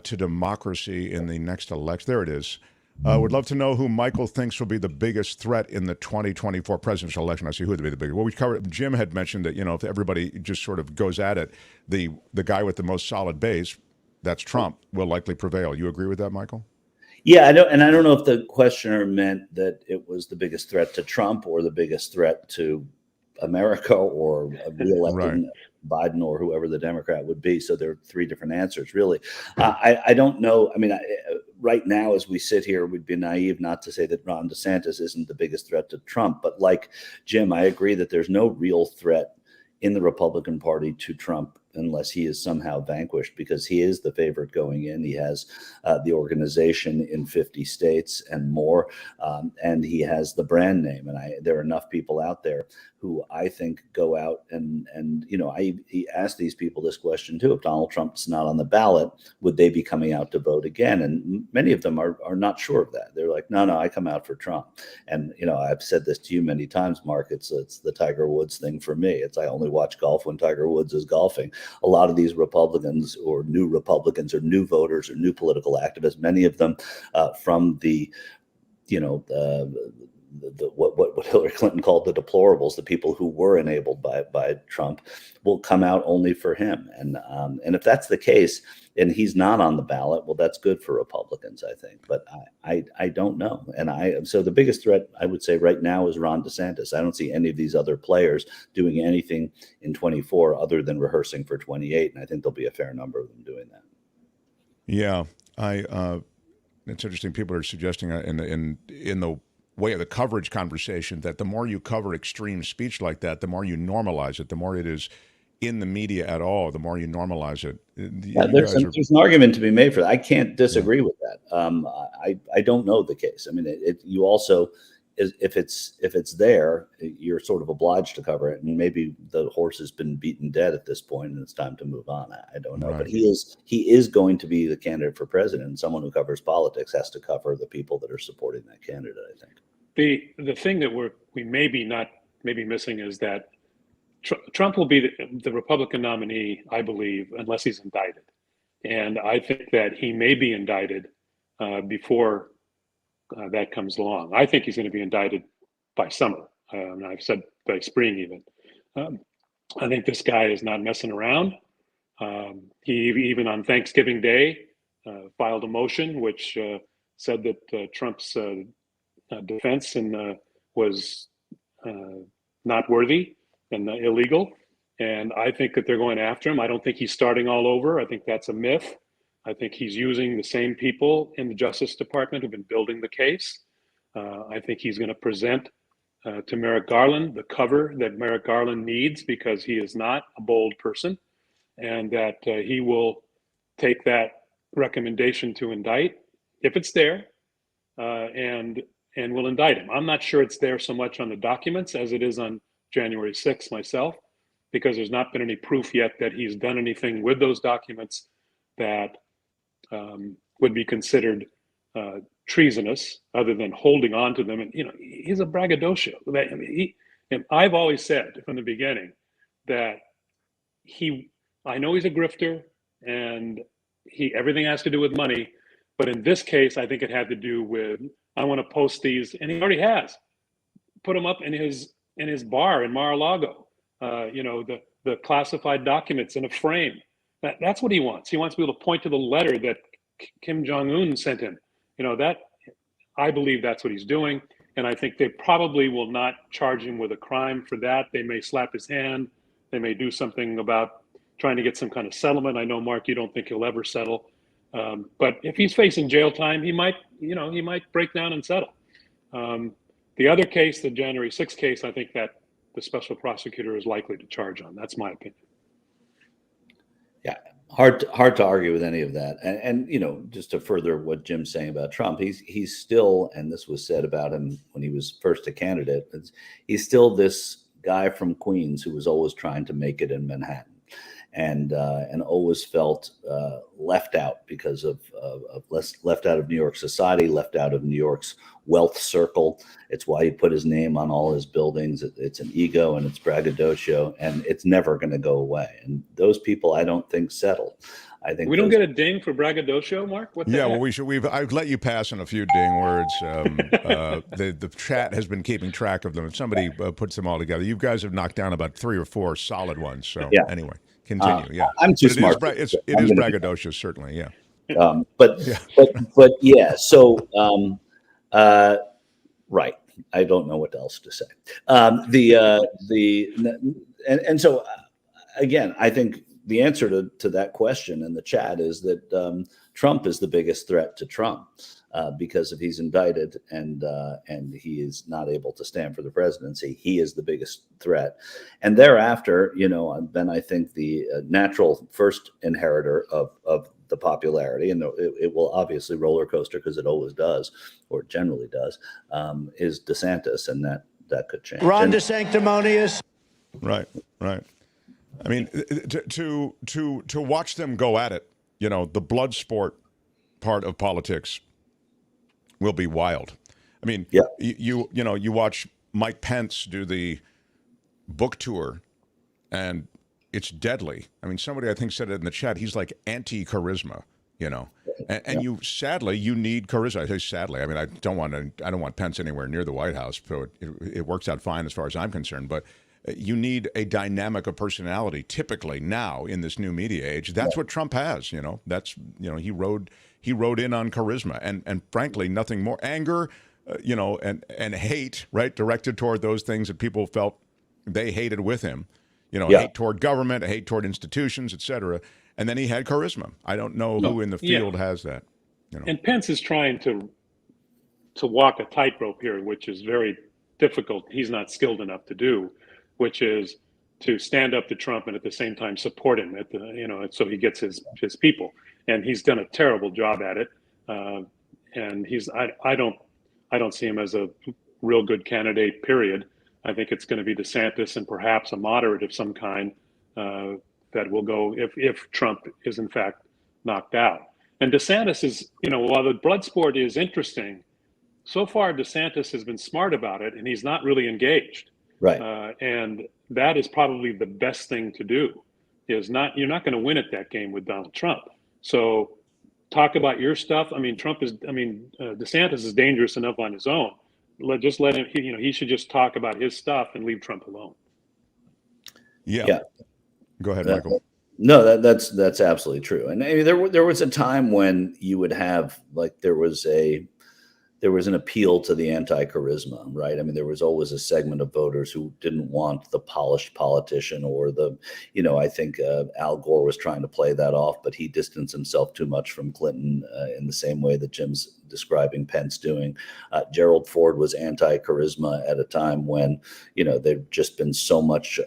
democracy in the next election. There it is. Would love to know who Michael thinks will be the biggest threat in the 2024 presidential election. I see who would be the biggest. Well, we covered. Jim had mentioned that if everybody just sort of goes at it, the guy with the most solid base, that's Trump, will likely prevail. You agree with that, Michael? Yeah, I know, and I don't know if the questioner meant that it was the biggest threat to Trump or the biggest threat to America or reelecting Biden or whoever the Democrat would be. So there are three different answers, really. I don't know. I mean, right now, as we sit here, we'd be naive not to say that Ron DeSantis isn't the biggest threat to Trump. But like Jim, I agree that there's no real threat in the Republican Party to Trump unless he is somehow vanquished, because he is the favorite going in. He has the organization in 50 states and more, and he has the brand name. And there are enough people out there who I think go out and he asked these people this question too. If Donald Trump's not on the ballot, would they be coming out to vote again? And many of them are not sure of that. They're like, no, I come out for Trump. And I've said this to you many times, Mark. It's the Tiger Woods thing for me. It's I only watch golf when Tiger Woods is golfing. A lot of these Republicans or new voters or new political activists, many of them from what Hillary Clinton called the deplorables, the people who were enabled by Trump, will come out only for him. And if that's the case, and he's not on the ballot, well, that's good for Republicans, I think. But I don't know. And so the biggest threat, I would say right now, is Ron DeSantis. I don't see any of these other players doing anything in 24 other than rehearsing for 28. And I think there'll be a fair number of them doing that. Yeah, it's interesting. People are suggesting in the way of the coverage conversation that the more you cover extreme speech like that, the more you normalize it, the more it is in the media at all, the more you normalize it. Yeah, there's an argument to be made for that. I can't disagree with that. I don't know the case. I mean, you also, if it's there, you're sort of obliged to cover it. And maybe the horse has been beaten dead at this point, and it's time to move on. I don't know, but he is going to be the candidate for president. And someone who covers politics has to cover the people that are supporting that candidate, I think. The thing that we may be missing is that Trump will be the Republican nominee, I believe, unless he's indicted. And I think that he may be indicted before that comes along. I think he's going to be indicted by summer. And I've said by spring even. I think this guy is not messing around. He even on Thanksgiving Day filed a motion which said that Trump's defense was not worthy and illegal. And I think that they're going after him. I don't think he's starting all over. I think that's a myth. I think he's using the same people in the Justice Department who've been building the case. I think he's going to present to Merrick Garland the cover that Merrick Garland needs, because he is not a bold person, and that he will take that recommendation to indict if it's there, and will indict him. I'm not sure it's there so much on the documents as it is on January 6th myself, because there's not been any proof yet that he's done anything with those documents that would be considered treasonous, other than holding on to them. And he's a braggadocio. I've always said from the beginning that I know he's a grifter, and everything has to do with money. But in this case, I think it had to do with, I want to post these, and he already has put them up in his bar in Mar-a-Lago. The classified documents in a frame. That's what he wants. He wants to be able to point to the letter that Kim Jong-un sent him. That I believe that's what he's doing. And I think they probably will not charge him with a crime for that. They may slap his hand. They may do something about trying to get some kind of settlement. I know, Mark, you don't think he'll ever settle. But if he's facing jail time, he might break down and settle. The other case, the January 6th case, I think that the special prosecutor is likely to charge on. That's my opinion. Yeah, hard to argue with any of that. And just to further what Jim's saying about Trump, he's still, and this was said about him when he was first a candidate, he's still this guy from Queens who was always trying to make it in Manhattan, and always felt left out because of left out of New York society, left out of New York's wealth circle. It's why he put his name on all his buildings. It's an ego, and it's braggadocio, and it's never going to go away. And those people, I don't think, settle. I think we don't get a ding for braggadocio, Mark. What the heck? Well, we should. I've let you pass on a few ding words. The chat has been keeping track of them, and somebody puts them all together. You guys have knocked down about 3 or 4 solid ones. So anyway, continue. I'm too smart. It is braggadocio, certainly. Yeah. But yeah. So right. I don't know what else to say. So again, I think the answer to that question in the chat is that Trump is the biggest threat to Trump. because if he's indicted and he is not able to stand for the presidency, he is the biggest threat. And thereafter, then I think the natural first inheritor of the popularity, and it will obviously roller coaster because it always does, or generally does, is DeSantis, and that could change. Ron DeSanctimonious. Right. I mean, to watch them go at it, the blood sport part of politics will be wild. I mean, you watch Mike Pence do the book tour, and it's deadly. I mean, somebody I think said it in the chat. He's like anti-charisma, and you need charisma. I say sadly. I mean, I don't want Pence anywhere near the White House, so it works out fine as far as I'm concerned. But you need a dynamic of personality. Typically now in this new media age, that's what Trump has. That's he rode in on charisma and frankly nothing more. Anger, and hate, right, directed toward those things that people felt they hated with him. Hate toward government, hate toward institutions, etc. And then he had charisma. I don't know who in the field has that. And Pence is trying to walk a tightrope here, which is very difficult. He's not skilled enough to do, which is to stand up to Trump and at the same time support him so he gets his people. And he's done a terrible job at it. And I don't see him as a real good candidate, period. I think it's going to be DeSantis and perhaps a moderate of some kind that will go if Trump is in fact knocked out. And DeSantis is, while the blood sport is interesting, so far DeSantis has been smart about it and he's not really engaged. Right. And that is probably the best thing to do. You're not going to win at that game with Donald Trump. So talk about your stuff. I mean, DeSantis is dangerous enough on his own. Just let him. He should just talk about his stuff and leave Trump alone. Yeah. Go ahead, Michael. No, that's absolutely true. And I mean, there was a time when you would have there was an appeal to the anti-charisma, right? I mean, there was always a segment of voters who didn't want the polished politician or I think Al Gore was trying to play that off, but he distanced himself too much from Clinton in the same way that Jim's describing Pence doing. Gerald Ford was anti-charisma at a time when, there'd just been so much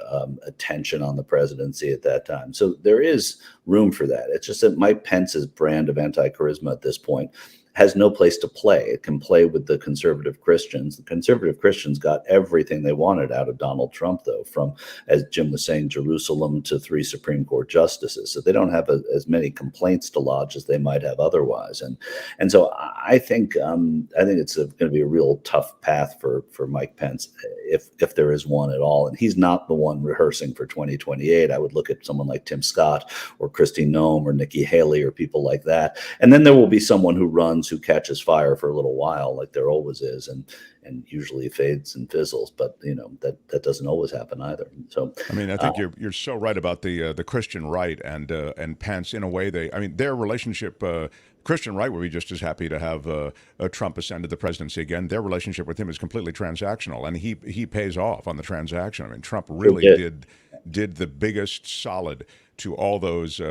attention on the presidency at that time. So there is room for that. It's just that Mike Pence's brand of anti-charisma at this point has no place to play. It can play with the conservative Christians. The conservative Christians got everything they wanted out of Donald Trump, though, from, as Jim was saying, Jerusalem to 3 Supreme Court justices. So they don't have as many complaints to lodge as they might have otherwise. And so I think it's going to be a real tough path for Mike Pence, if there is one at all. And he's not the one rehearsing for 2028. I would look at someone like Tim Scott or Kristi Noem or Nikki Haley or people like that. And then there will be someone who runs, who catches fire for a little while, like there always is, and usually fades and fizzles. But that doesn't always happen either. So I mean, I think you're so right about the Christian right and Pence. In a way, their relationship. Christian right would be just as happy to have Trump ascend to the presidency again. Their relationship with him is completely transactional, and he pays off on the transaction. I mean, Trump really did the biggest solid to all those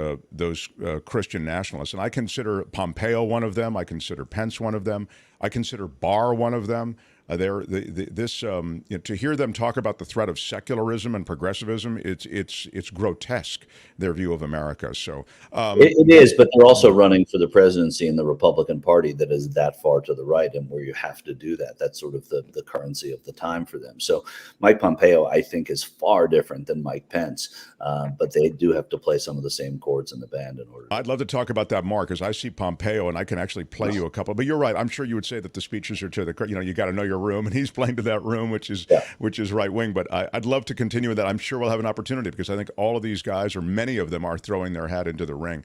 Christian nationalists. And I consider Pompeo one of them. I consider Pence one of them. I consider Barr one of them. To hear them talk about the threat of secularism and progressivism, it's grotesque, their view of America. So it is, but they're also running for the presidency in the Republican Party that is that far to the right, and where you have to do that. That's sort of the currency of the time for them. So Mike Pompeo, I think, is far different than Mike Pence, but they do have to play some of the same chords in the band in order. I'd love to talk about that more, because I see Pompeo, and I can actually play you a couple. But you're right. I'm sure you would say that the speeches are to the, you got to know your room, and he's playing to that room, which is right wing. But I'd love to continue with that. I'm sure we'll have an opportunity, because I think all of these guys, or many of them, are throwing their hat into the ring.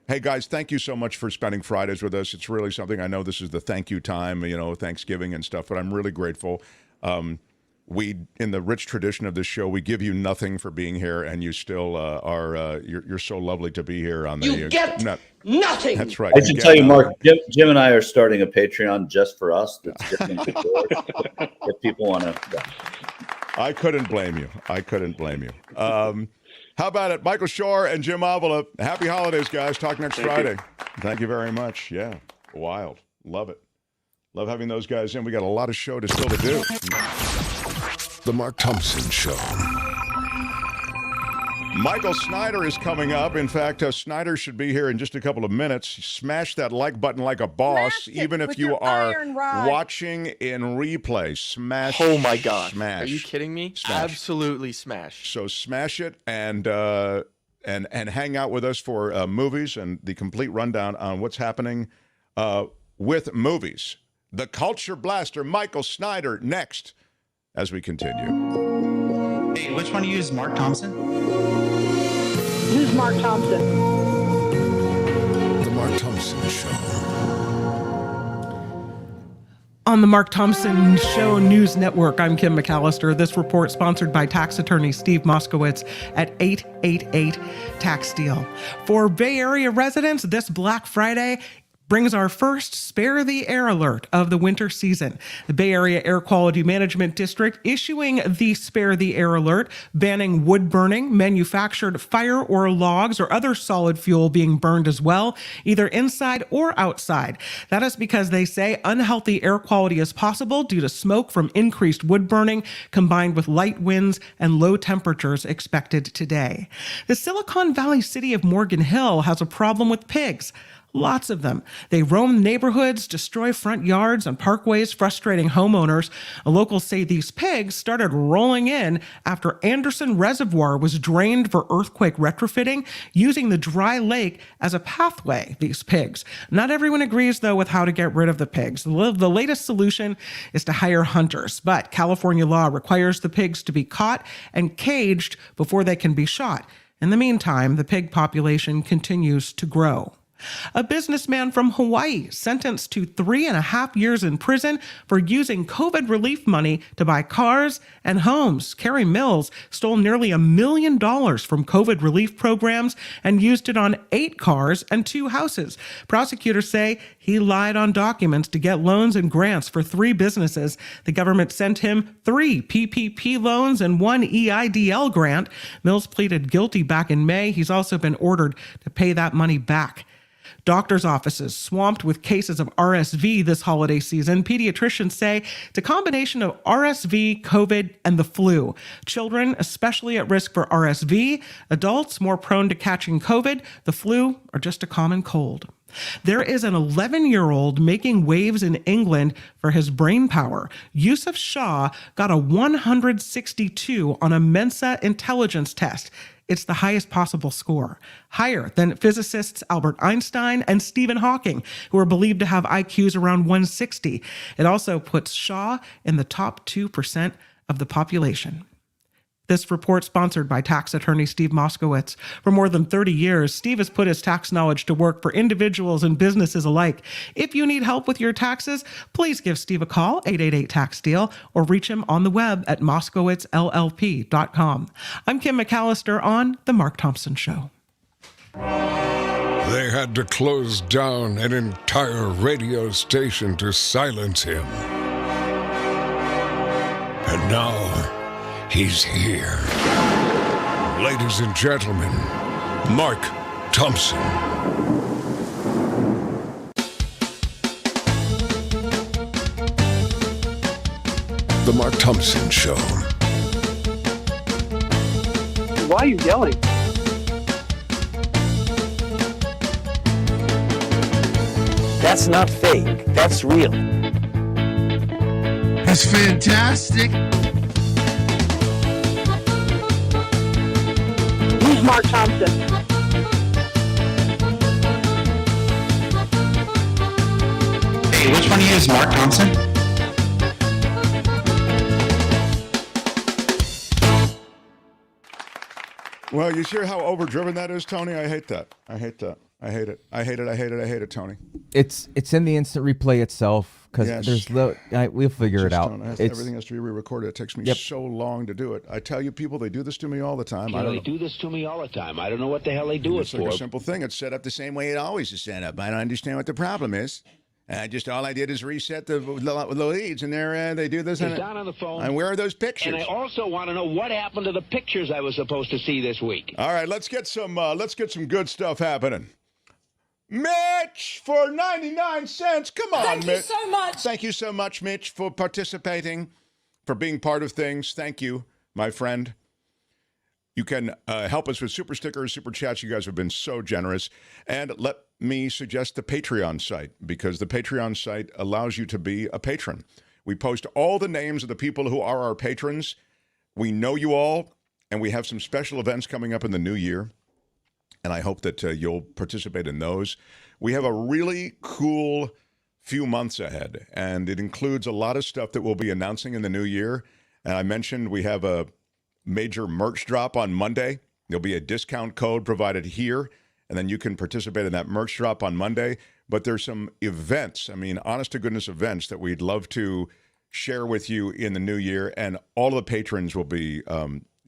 Hey guys, thank you so much for spending Fridays with us. It's really something. I know this is the thank you time, Thanksgiving and stuff, but I'm really grateful. We, in the rich tradition of this show, we give you nothing for being here, and you still you're so lovely to be here on the. You get nothing. That's right. I should tell you, Mark, Jim and I are starting a Patreon just for us. That's different to yours, if people want to. Yeah. I couldn't blame you. How about it, Michael Shure and Jim Avila? Happy holidays, guys. Talk next Friday. Thank you very much. Yeah, wild. Love it. Love having those guys in. We got a lot of show to still to do. The Mark Thompson Show. Michael Snyder is coming up. In fact, Snyder should be here in just a couple of minutes. Smash that like button like a boss, even if you are watching in replay. Smash. Oh my gosh. Smash. Are you kidding me? Smash. Absolutely smash. So smash it and hang out with us for movies and the complete rundown on what's happening with movies. The Culture Blaster, Michael Snyder, next as we continue. Hey, which one do you use, Mark Thompson? Who's Mark Thompson? The Mark Thompson Show. On the Mark Thompson Show News Network, I'm Kim McAllister. This report sponsored by tax attorney Steve Moskowitz at 888 Tax Deal. For Bay Area residents, this Black Friday brings our first Spare the Air alert of the winter season. The Bay Area Air Quality Management District issuing the Spare the Air alert, banning wood burning, manufactured fire or logs or other solid fuel being burned as well, either inside or outside. That is because they say unhealthy air quality is possible due to smoke from increased wood burning combined with light winds and low temperatures expected today. The Silicon Valley city of Morgan Hill has a problem with pigs. Lots of them. They roam neighborhoods, destroy front yards and parkways, frustrating homeowners. Locals say these pigs started rolling in after Anderson Reservoir was drained for earthquake retrofitting, using the dry lake as a pathway, these pigs. Not everyone agrees, though, with how to get rid of the pigs. The latest solution is to hire hunters, but California law requires the pigs to be caught and caged before they can be shot. In the meantime, the pig population continues to grow. A businessman from Hawaii sentenced to 3.5 years in prison for using COVID relief money to buy cars and homes. Kerry Mills stole nearly $1 million from COVID relief programs and used it on 8 cars and 2 houses. Prosecutors say he lied on documents to get loans and grants for 3 businesses. The government sent him 3 PPP loans and 1 EIDL grant. Mills pleaded guilty back in May. He's also been ordered to pay that money back. Doctors' offices swamped with cases of RSV this holiday season. Pediatricians say it's a combination of RSV, COVID, and the flu. Children especially at risk for RSV, adults more prone to catching COVID, the flu, or just a common cold. There is an 11-year-old making waves in England for his brain power. Yusuf Shah got a 162 on a Mensa intelligence test. It's the highest possible score, higher than physicists Albert Einstein and Stephen Hawking, who are believed to have IQs around 160. It also puts Shah in the top 2% of the population. This report sponsored by tax attorney Steve Moskowitz. For more than 30 years, Steve has put his tax knowledge to work for individuals and businesses alike. If you need help with your taxes, please give Steve a call, 888-TAX-DEAL, or reach him on the web at moskowitzllp.com. I'm Kim McAllister on The Mark Thompson Show. They had to close down an entire radio station to silence him. And now he's here. Ladies and gentlemen, Mark Thompson. The Mark Thompson Show. Why are you yelling? That's not fake. That's real. That's fantastic. Who's Mark Thompson? Hey, which one do you use, Mark Thompson? Well, you hear how overdriven that is, Tony? I hate that. I hate that. I hate it. I hate it. I hate it. I hate it, Tony. It's in the instant replay itself because Yes. we'll figure it out. Everything has to be re-recorded. It takes me so long to do it. I tell you, people, they do this to me all the time. I don't know. do this to me all the time. I don't know what the hell they do it It's like for. a simple thing. It's set up the same way it always is set up. I don't understand what the problem is. All I did is reset the leads, and they do this. He's down on the phone. And where are those pictures? And I also want to know what happened to the pictures I was supposed to see this week. All right, let's get some good stuff happening. Mitch for 99 cents. Come on, Thank you Mitch. so much. Thank you so much, Mitch, for participating, for being part of things. Thank you, my friend. You can help us with super stickers, super chats. You guys have been so generous. And let me suggest the Patreon site, because the Patreon site allows you to be a patron. We post all the names of the people who are our patrons. We know you all, and we have some special events coming up in the new year. And I hope that you'll participate in those. We have a really cool few months ahead, and it includes a lot of stuff that we'll be announcing in the new year. And I mentioned we have a major merch drop on Monday. There'll be a discount code provided here, and then you can participate in that merch drop on Monday. But there's some events, honest to goodness events that we'd love to share with you in the new year, and all of the patrons will be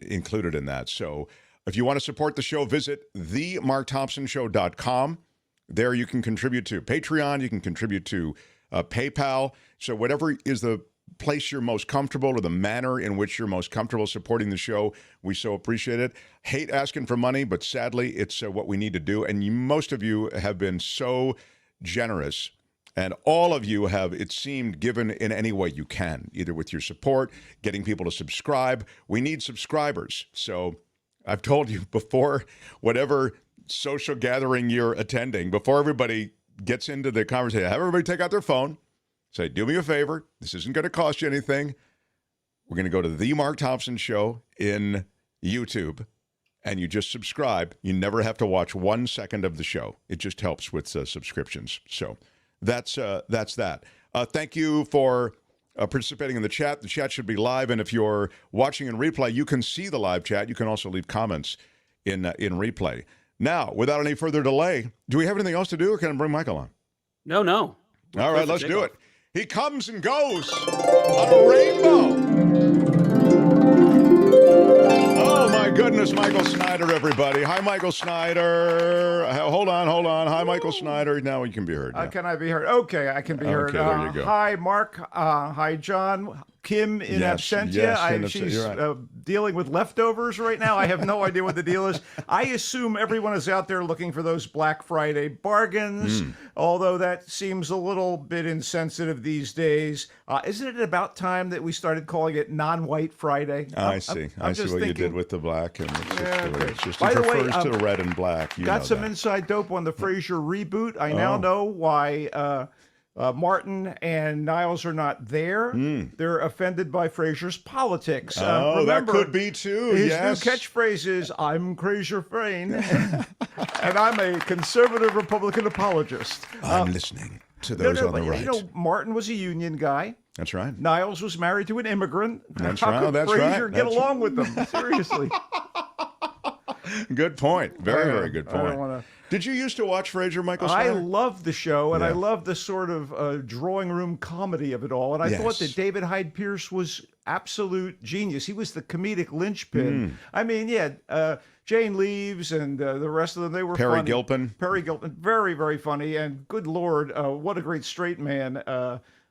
included in that. So if you want to support the show, visit themarkthompsonshow.com. There you can contribute to Patreon. You can contribute to PayPal. So whatever is the place you're most comfortable, or the manner in which you're most comfortable supporting the show, we so appreciate it. Hate asking for money, but sadly, it's what we need to do. And most of you have been so generous. And all of you have, it seemed, given in any way you can, either with your support, getting people to subscribe. We need subscribers. So I've told you before, whatever social gathering you're attending, before everybody gets into the conversation, have everybody take out their phone, say, do me a favor. This isn't going to cost you anything. We're going to go to The Mark Thompson Show in YouTube, and you just subscribe. You never have to watch 1 second of the show. It just helps with subscriptions. So that's that. Thank you for participating in the chat. The chat should be live, and if you're watching in replay, you can see the live chat. You can also leave comments in replay. Now, without any further delay, do we have anything else to do, or can I bring Michael on? No. All right, let's do it. He comes and goes on a rainbow. Oh, my goodness, Michael Snyder, everybody. Hi, Michael Snyder. Hold on. Hi, Michael Snyder. Now you can be heard. Can I be heard? Okay, I can be heard. Okay, there you go. Hi, Mark. Hi, Yes, John. Kim in absentia. yes, She's you're right. dealing with leftovers right now. I have no idea what the deal is. I assume everyone is out there looking for those Black Friday bargains, although that seems a little bit insensitive these days. Isn't it about time that we started calling it Non-White Friday? I see. I see what you did with the black, and it's just By it the way, refers to the red and black. You got know some that. inside dope on the Frasier reboot. I now know why Martin and Niles are not there. They're offended by Frasier's politics. Remember, that could be too. His Yes. new catchphrase is, I'm Frasier Frayne, and I'm a conservative Republican apologist. I'm listening to those on the right. You know, Martin was a union guy. That's right. Niles was married to an immigrant. That's How right. could That's Frasier right. get That's along with them? Seriously. Good point. Very, very good I don't point. wanna- Did you used to watch Frasier, Michael I Snyder? love the show, and Yeah. I love the sort of drawing room comedy of it all. And I thought that David Hyde Pierce was absolute genius. He was the comedic linchpin. I mean, Jane Leaves and the rest of them, they were Perry funny. Gilpin. Perry Gilpin, very, very funny. And good Lord, what a great straight man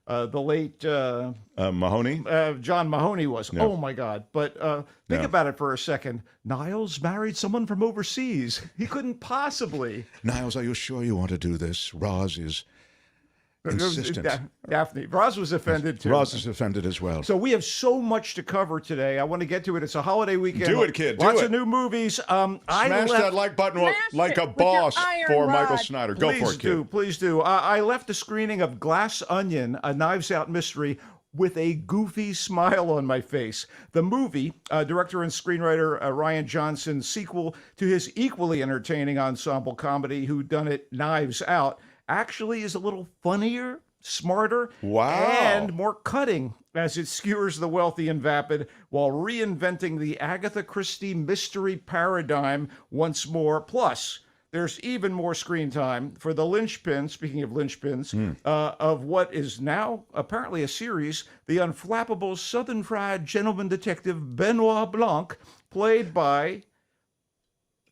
the late Mahoney? John Mahoney was. Yeah. Oh, my God. But think Yeah. about it for a second. Niles married someone from overseas. He couldn't possibly. Niles, are you sure you want to do this? Roz is insistent. Daphne. Roz was offended, too. Roz is offended as well. So we have so much to cover today. I want to get to it. It's a holiday weekend. Do it, kid. Do Lots it. of new movies. Smash that like button like a boss for Michael Snyder. Go for it, kid. Please do. I left a screening of Glass Onion, a Knives Out mystery, with a goofy smile on my face. The movie, director and screenwriter Ryan Johnson's sequel to his equally entertaining ensemble comedy Whodunit Knives Out, actually is a little funnier, smarter, and more cutting as it skewers the wealthy and vapid while reinventing the Agatha Christie mystery paradigm once more. Plus, there's even more screen time for the linchpin, speaking of linchpins, of what is now apparently a series, the unflappable Southern Fried Gentleman Detective Benoit Blanc, played by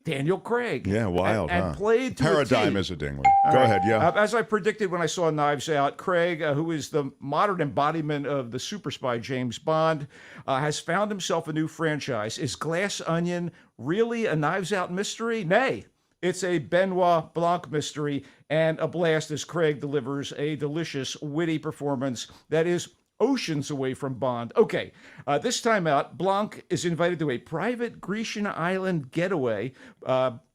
Daniel Craig. Yeah, wild, and played to Paradigm a T. is a dingly. Go ahead, yeah. As I predicted when I saw Knives Out, Craig, who is the modern embodiment of the super spy James Bond, has found himself a new franchise. Is Glass Onion really a Knives Out mystery? Nay, It's a Benoit Blanc mystery and a blast as Craig delivers a delicious, witty performance that is oceans away from Bond. Okay, this time out, Blanc is invited to a private Grecian island getaway.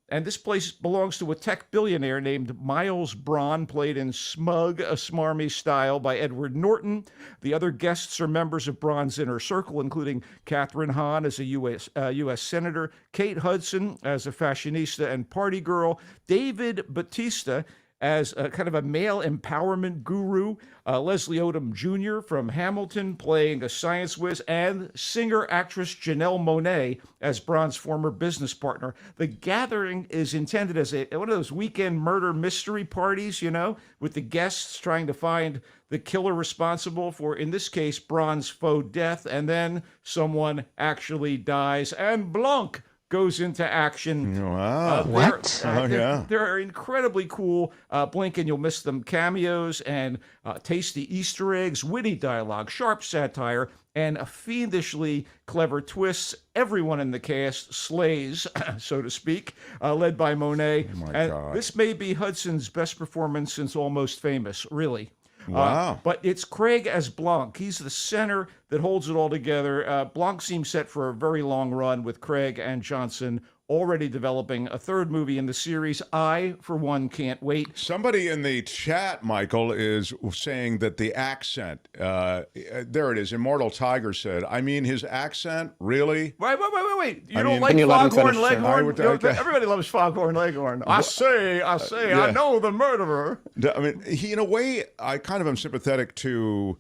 And this place belongs to a tech billionaire named Miles Braun, played in Smug, a Smarmy Style by Edward Norton. The other guests are members of Braun's inner circle, including Catherine Hahn as a U.S. Senator, Kate Hudson as a fashionista and party girl, David Bautista as a kind of a male empowerment guru, Leslie Odom Jr. from Hamilton playing a science whiz, and singer-actress Janelle Monáe as Braun's former business partner. The gathering is intended as one of those weekend murder mystery parties, with the guests trying to find the killer responsible for, in this case, Braun's faux death, and then someone actually dies, and Blanc goes into action. Wow. What? Yeah. There are incredibly cool, blink and you'll miss them cameos and tasty Easter eggs, witty dialogue, sharp satire, and a fiendishly clever twists. Everyone in the cast slays, so to speak, led by Monet. Oh my and God. This may be Hudson's best performance since Almost Famous, really. Wow. But it's Craig as Blanc. He's the center that holds it all together. Blanc seems set for a very long run with Craig and Johnson already developing a third movie in the series. I, for one, can't wait. Somebody in the chat, Michael, is saying that the accent, there it is, Immortal Tiger said, I mean, his accent, really? Wait. You don't like Foghorn Leghorn? Everybody loves Foghorn Leghorn. I say, yeah. I know the murderer. I mean, he, in a way, I kind of am sympathetic to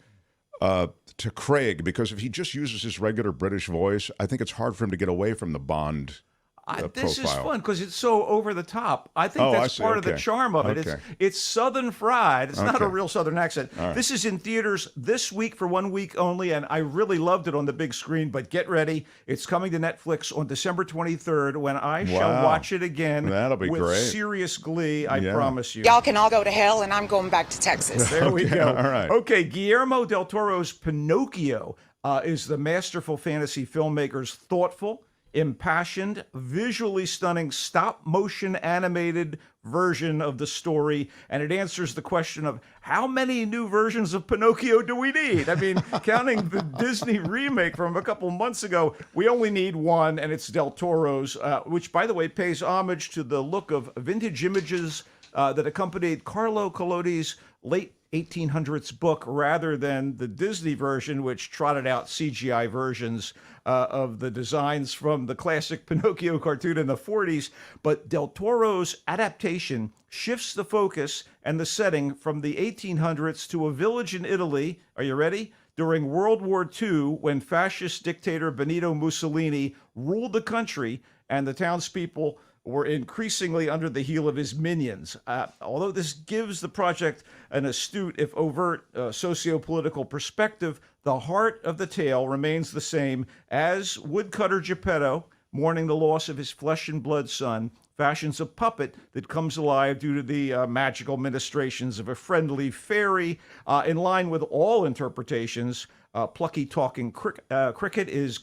Craig, because if he just uses his regular British voice, I think it's hard for him to get away from the Bond This profile. is fun because it's so over the top. I think that's part of the charm of it. Okay. It's Southern fried. It's not a Okay. real Southern accent. All right. This is in theaters this week for 1 week only, and I really loved it on the big screen. But get ready. It's coming to Netflix on December 23rd when I shall Wow. watch it again. That'll be with great. serious glee, I Yeah. promise you. Y'all can all go to hell, and I'm going back to Texas. There we Okay, go. all right. Okay, Guillermo del Toro's Pinocchio is the masterful fantasy filmmaker's thoughtful, impassioned, visually stunning stop-motion animated version of the story, and it answers the question of how many new versions of Pinocchio do we need? I mean, counting the Disney remake from a couple months ago, we only need one, and it's Del Toro's, which, by the way, pays homage to the look of vintage images that accompanied Carlo Collodi's late 1800s book rather than the Disney version, which trotted out CGI versions of the designs from the classic Pinocchio cartoon in the 40s. But Del Toro's adaptation shifts the focus and the setting from the 1800s to a village in Italy. Are you ready? During World War II, when fascist dictator Benito Mussolini ruled the country and the townspeople were increasingly under the heel of his minions. Although this gives the project an astute, if overt, socio-political perspective, the heart of the tale remains the same as woodcutter Geppetto, mourning the loss of his flesh and blood son, fashions a puppet that comes alive due to the magical ministrations of a friendly fairy. In line with all interpretations, plucky talking cricket is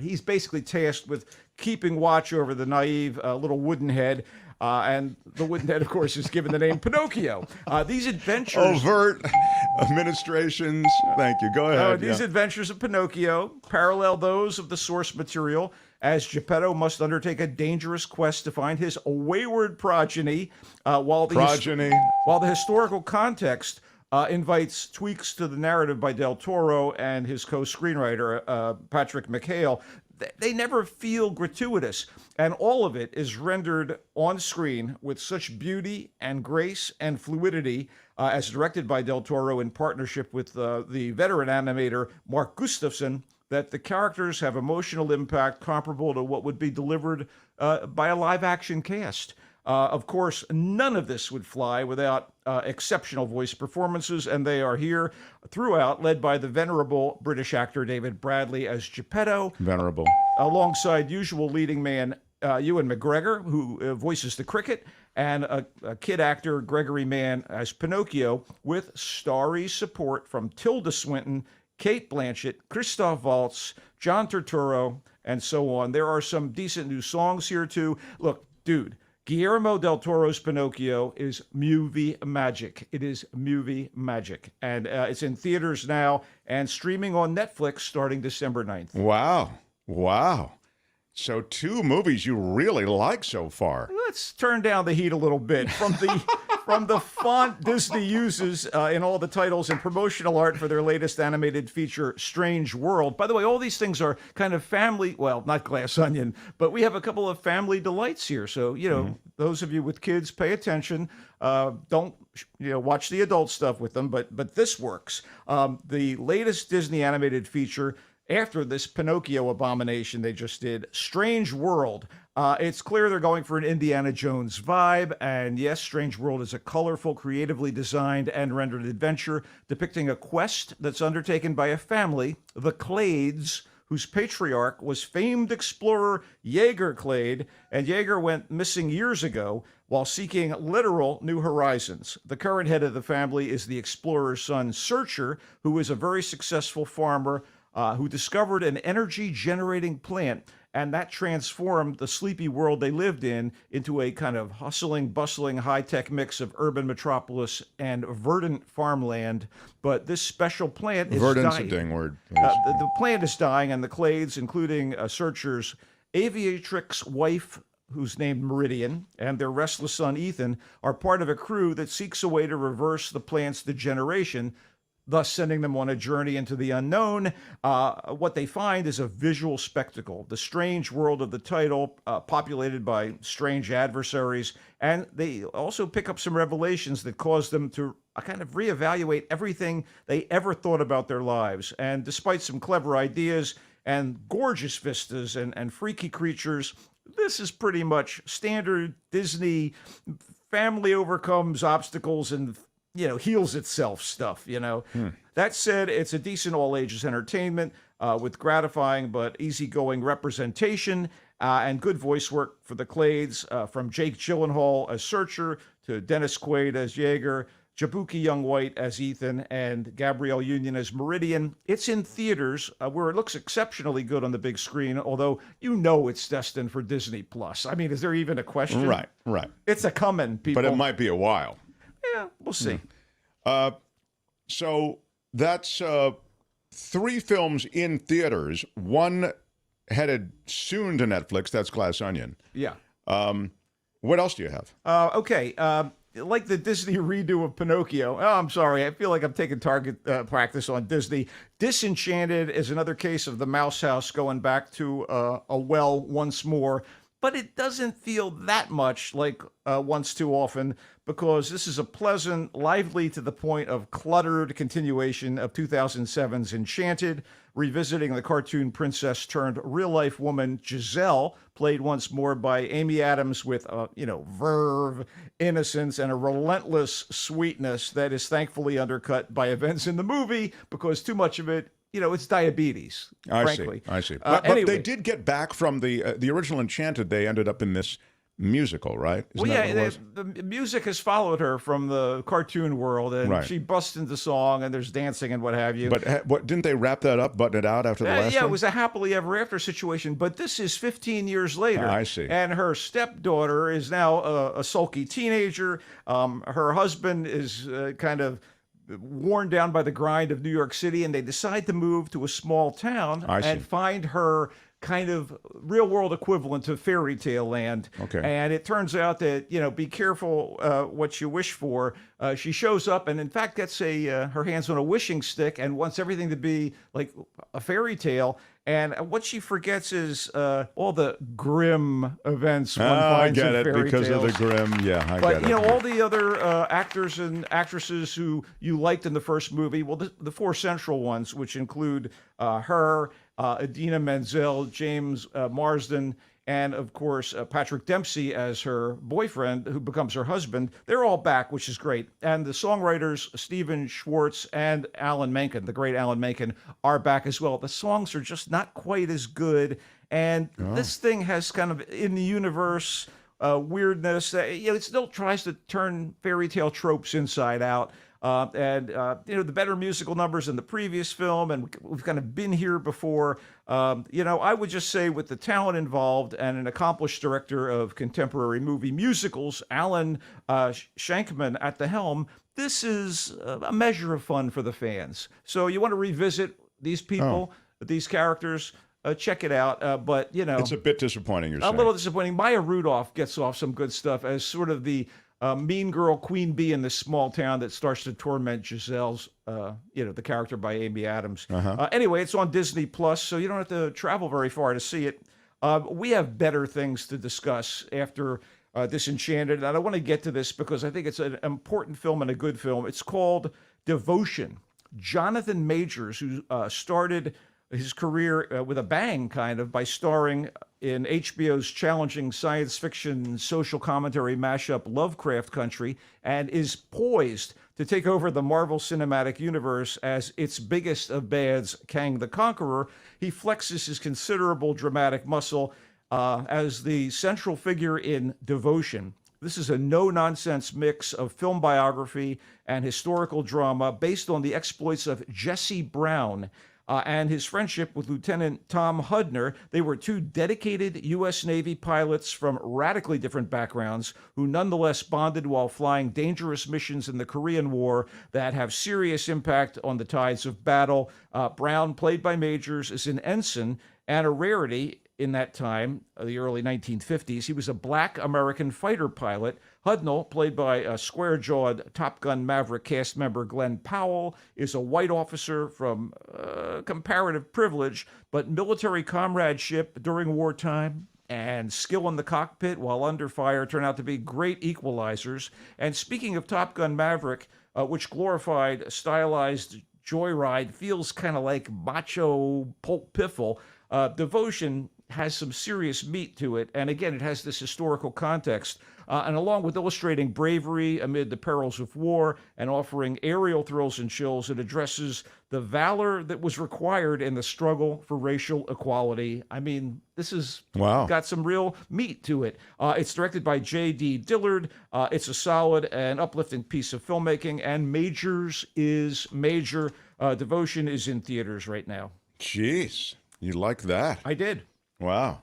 he's basically tasked with keeping watch over the naive little wooden head. And the wooden head, of course, is given the name Pinocchio. These adventures... Overt administrations. Thank you. Go ahead. These adventures of Pinocchio parallel those of the source material, as Geppetto must undertake a dangerous quest to find his wayward progeny, while the historical context invites tweaks to the narrative by Del Toro and his co-screenwriter, Patrick McHale. They never feel gratuitous, and all of it is rendered on screen with such beauty and grace and fluidity, as directed by Del Toro in partnership with the veteran animator Mark Gustafson, that the characters have emotional impact comparable to what would be delivered by a live-action cast. Of course, none of this would fly without exceptional voice performances, and they are here throughout, led by the venerable British actor David Bradley as Geppetto. Venerable. Alongside usual leading man Ewan McGregor, who voices the cricket, and a kid actor, Gregory Mann, as Pinocchio, with starry support from Tilda Swinton, Kate Blanchett, Christoph Waltz, John Turturro, and so on. There are some decent new songs here, too. Look, dude, Guillermo del Toro's Pinocchio is movie magic. It is movie magic. And it's in theaters now and streaming on Netflix starting December 9th. Wow. Wow. So 2 movies you really like so far. Let's turn down the heat a little bit. From the font Disney uses in all the titles and promotional art for their latest animated feature, Strange World. By the way, all these things are kind of family, well, not Glass Onion, but we have a couple of family delights here. So, those of you with kids, pay attention. Don't, watch the adult stuff with them, but this works. The latest Disney animated feature after this Pinocchio abomination they just did, Strange World. It's clear they're going for an Indiana Jones vibe, and yes, Strange World is a colorful, creatively designed and rendered adventure depicting a quest that's undertaken by a family, the Clades, whose patriarch was famed explorer Jaeger Clade, and Jaeger went missing years ago while seeking literal new horizons. The current head of the family is the explorer's son, Searcher, who is a very successful farmer who discovered an energy-generating plant, and that transformed the sleepy world they lived in into a kind of hustling, bustling, high-tech mix of urban metropolis and verdant farmland. But this special plant is Verdant's dying. a dang word. The plant is dying, and the Clades, including Searcher's aviatrix wife, who's named Meridian, and their restless son, Ethan, are part of a crew that seeks a way to reverse the plant's degeneration, thus sending them on a journey into the unknown. What they find is a visual spectacle, the strange world of the title, populated by strange adversaries, and they also pick up some revelations that cause them to kind of reevaluate everything they ever thought about their lives. And despite some clever ideas and gorgeous vistas and freaky creatures, this is pretty much standard Disney family overcomes obstacles and heals itself stuff, That said, it's a decent all-ages entertainment with gratifying but easygoing representation and good voice work for the Clades, from Jake Gyllenhaal as Searcher to Dennis Quaid as Jaeger, Jabuki Young White as Ethan, and Gabrielle Union as Meridian. It's in theaters where it looks exceptionally good on the big screen, although it's destined for Disney+. I mean, is there even a question? Right. It's a coming, people. But it might be a while. Yeah, we'll see. So that's 3 films in theaters, 1 headed soon to Netflix. That's Glass Onion. Yeah. What else do you have? Okay. Like the Disney redo of Pinocchio. Oh, I'm sorry. I feel like I'm taking target practice on Disney. Disenchanted is another case of the Mouse House going back to a well once more. But it doesn't feel that much like Once Too Often, because this is a pleasant, lively to the point of cluttered continuation of 2007's Enchanted, revisiting the cartoon princess turned real-life woman Giselle, played once more by Amy Adams with, verve, innocence, and a relentless sweetness that is thankfully undercut by events in the movie, because too much of it, it's diabetes, frankly. I see. But Anyway. they did get back from the original Enchanted. They ended up in this musical, right? Isn't that what it was? The music has followed her from the cartoon world, and she busts into song, and there's dancing and what have you. But didn't they wrap that up, button it out after the last one? It was a happily ever after situation, but this is 15 years later. I see. And her stepdaughter is now a sulky teenager. Her husband is kind of worn down by the grind of New York City, and they decide to move to a small town and find her kind of real world equivalent to fairy tale land. Okay. And it turns out that, be careful what you wish for. She shows up and in fact gets her hands on a wishing stick and wants everything to be like a fairy tale. And what she forgets is all the grim events one finds in fairy tales. I get it, because of the grim. Yeah, I get it. But, all the other actors and actresses who you liked in the first movie, well, the 4 central ones, which include her, Idina Menzel, James Marsden, and, of course, Patrick Dempsey as her boyfriend, who becomes her husband. They're all back, which is great. And the songwriters, Stephen Schwartz and Alan Menken, the great Alan Menken, are back as well. The songs are just not quite as good. And this thing has kind of in the universe weirdness. It still tries to turn fairy tale tropes inside out. The better musical numbers in the previous film, and we've kind of been here before. I would just say with the talent involved and an accomplished director of contemporary movie musicals, Alan Shankman at the helm, this is a measure of fun for the fans. So you want to revisit these people, these characters, check it out. But, it's a bit disappointing, you're saying. A little disappointing. Maya Rudolph gets off some good stuff as sort of the mean girl, queen bee in this small town that starts to torment Giselle's, the character by Amy Adams. Anyway, it's on Disney Plus, so you don't have to travel very far to see it. We have better things to discuss after Disenchanted, and I want to get to this because I think it's an important film and a good film. It's called Devotion. Jonathan Majors, who started his career with a bang, kind of, by starring in HBO's challenging science fiction social commentary mashup Lovecraft Country, and is poised to take over the Marvel Cinematic Universe as its biggest of bads, Kang the Conqueror. He flexes his considerable dramatic muscle as the central figure in Devotion. This is a no-nonsense mix of film biography and historical drama based on the exploits of Jesse Brown, and his friendship with Lieutenant Tom Hudner. They were two dedicated U.S. Navy pilots from radically different backgrounds who nonetheless bonded while flying dangerous missions in the Korean War that have serious impact on the tides of battle. Brown, played by Majors, is an ensign and a rarity in that time, the early 1950s. He was a black American fighter pilot. Hudnall, played by square-jawed Top Gun Maverick cast member Glenn Powell, is a white officer from comparative privilege, but military comradeship during wartime and skill in the cockpit while under fire turn out to be great equalizers. And speaking of Top Gun Maverick, which glorified stylized joyride, feels kind of like macho pulp piffle, Devotion has some serious meat to it. And again, it has this historical context. And along with illustrating bravery amid the perils of war and offering aerial thrills and chills, it addresses the valor that was required in the struggle for racial equality. I mean, this has got some real meat to it. It's directed by J.D. Dillard. It's a solid and uplifting piece of filmmaking, and Majors is major. Devotion is in theaters right now. Jeez, you like that? I did. Wow.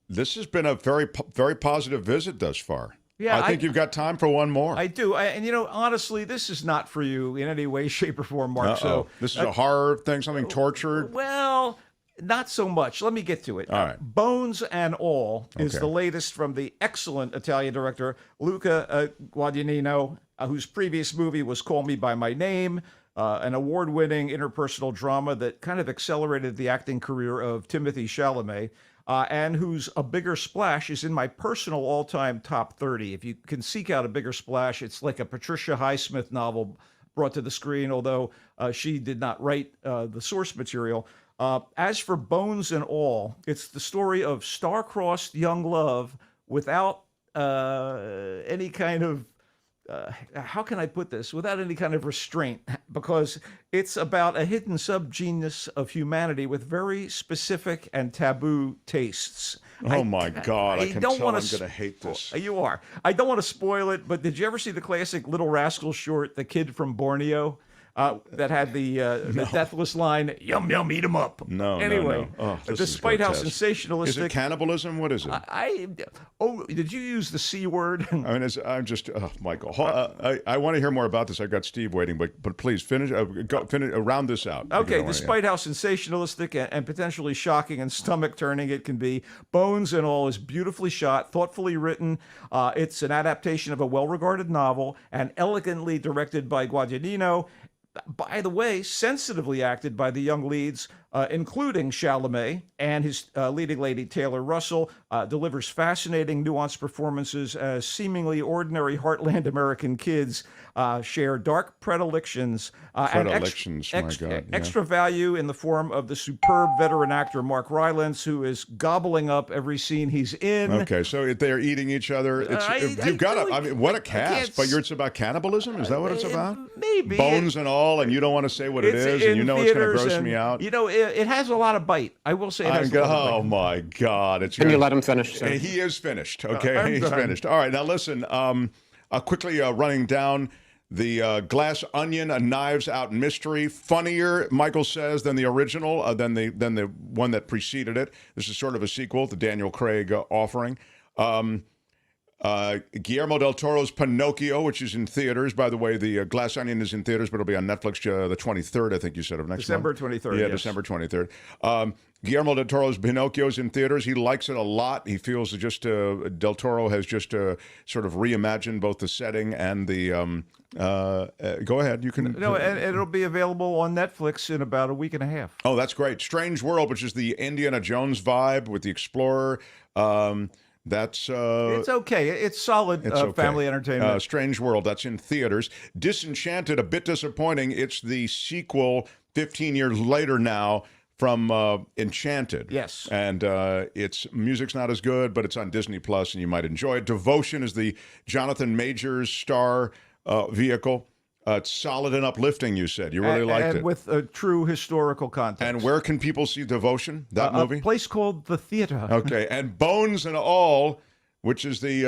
This has been a very, very positive visit thus far. Yeah, I think you've got time for one more. I do. And, honestly, this is not for you in any way, shape, or form, Mark. So this is a horror thing, something tortured? Well, not so much. Let me get to it. All right. Bones and All is the latest from the excellent Italian director Luca Guadagnino, whose previous movie was Call Me By My Name, an award-winning interpersonal drama that kind of accelerated the acting career of Timothée Chalamet, and whose A Bigger Splash is in my personal all-time top 30. If you can seek out A Bigger Splash, it's like a Patricia Highsmith novel brought to the screen, although she did not write the source material. As for Bones and All, it's the story of star-crossed young love without any kind of how can I put this? Without any kind of restraint, because it's about a hidden subgenius of humanity with very specific and taboo tastes. Oh my God, I can tell I'm going to hate this. You are. I don't want to spoil it, but did you ever see the classic Little Rascal short, The Kid from Borneo? That had the deathless line, "Yum yum, eat 'em up." No, anyway, no. Oh, despite how sensationalistic, is it cannibalism? What is it? Did you use the C word? I mean, I'm just Michael. I want to hear more about this. I got Steve waiting, but please finish. Round this out. Okay. Despite how sensationalistic and potentially shocking and stomach turning it can be, Bones and All is beautifully shot, thoughtfully written. It's an adaptation of a well-regarded novel and elegantly directed by Guadagnino. By the way, sensitively acted by the young leads, including Chalamet and his leading lady, Taylor Russell, delivers fascinating, nuanced performances as seemingly ordinary heartland American kids share dark predilections and extra value in the form of the superb veteran actor Mark Rylance, who is gobbling up every scene he's in. Okay, so they're eating each other. You've got to. I mean, what a cast! But it's about cannibalism. Is that what it's about? Maybe Bones and All, and you don't want to say what it is, and you know it's going to gross me out. It has a lot of bite. I will say it has a lot of bite. Oh my God! Can you let him finish? Sir? He is finished. Okay, he's finished. All right, now listen. Quickly running down The Glass Onion, a Knives Out mystery, funnier, Michael says, than the original, than the one that preceded it. This is sort of a sequel to Daniel Craig offering. Guillermo del Toro's Pinocchio, which is in theaters. By the way, the Glass Onion is in theaters, but it'll be on Netflix the 23rd, I think you said, of next December month. 23rd. Yeah, yes. December 23rd. Guillermo del Toro's Pinocchio is in theaters. He likes it a lot. He feels that del Toro has just sort of reimagined both the setting and the... go ahead. You can... No, and it'll be available on Netflix in about a week and a half. Oh, that's great. Strange World, which is the Indiana Jones vibe with the explorer. That's it's okay. It's solid family entertainment. Strange World, that's in theaters. Disenchanted, a bit disappointing. It's the sequel 15 years later now from Enchanted. Yes. And its music's not as good, but it's on Disney Plus, and you might enjoy it. Devotion is the Jonathan Majors star vehicle. It's solid and uplifting, you said. You really liked it. And with a true historical context. And where can people see Devotion, that movie? A place called The Theater. Okay, and Bones and All, which is the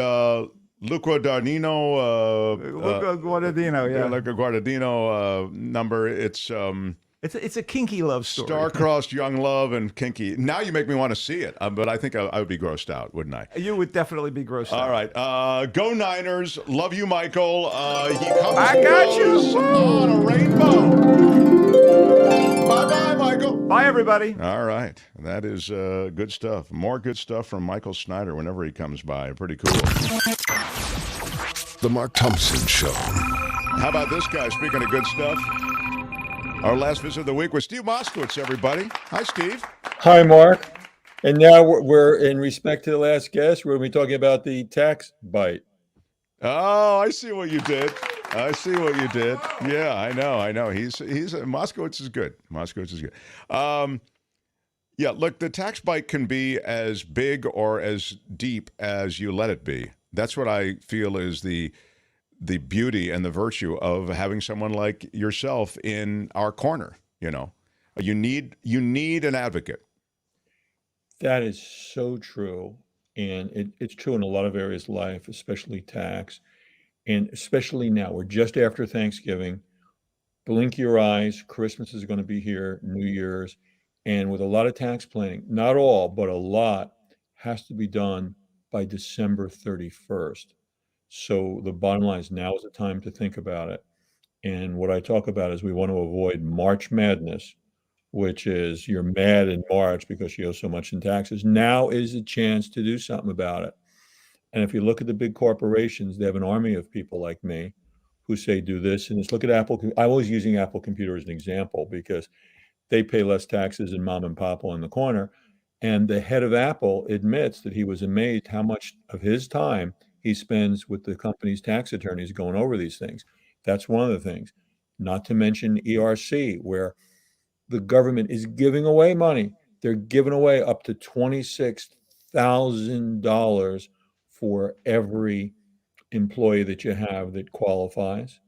Luca Guadagnino. Luca Guadagnino, yeah. Luca Guadagnino number. It's a kinky love story. Star-crossed young love and kinky. Now you make me want to see it, but I think I would be grossed out, wouldn't I? You would definitely be grossed out. All right. Go Niners. Love you, Michael. He comes I got you on a rainbow. Bye-bye, Michael. Bye, everybody. All right. That is good stuff. More good stuff from Michael Snyder whenever he comes by. Pretty cool. The Mark Thompson Show. How about this guy? Speaking of good stuff. Our last visit of the week was Steve Moskowitz, everybody. Hi, Steve. Hi, Mark. And now we're in respect to the last guest, we're going to be talking about the tax bite. Oh, I see what you did. Yeah, I know. He's Moskowitz is good. Moskowitz is good. Yeah, look, the tax bite can be as big or as deep as you let it be. That's what I feel is the beauty and the virtue of having someone like yourself in our corner. You know, you need an advocate. That is so true. And it's true in a lot of areas of life, especially tax. And especially now, we're just after Thanksgiving. Blink your eyes, Christmas is going to be here, New Year's. And with a lot of tax planning, not all, but a lot has to be done by December 31st. So the bottom line is now is the time to think about it. And what I talk about is we want to avoid March Madness, which is you're mad in March because you owe so much in taxes. Now is the chance to do something about it. And if you look at the big corporations, they have an army of people like me who say do this and this. Look at Apple. I'm always using Apple Computer as an example because they pay less taxes than mom and papa in the corner. And the head of Apple admits that he was amazed how much of his time he spends with the company's tax attorneys going over these things. That's one of the things. Not to mention ERC, where the government is giving away money. They're giving away up to $26,000 for every employee that you have that qualifies.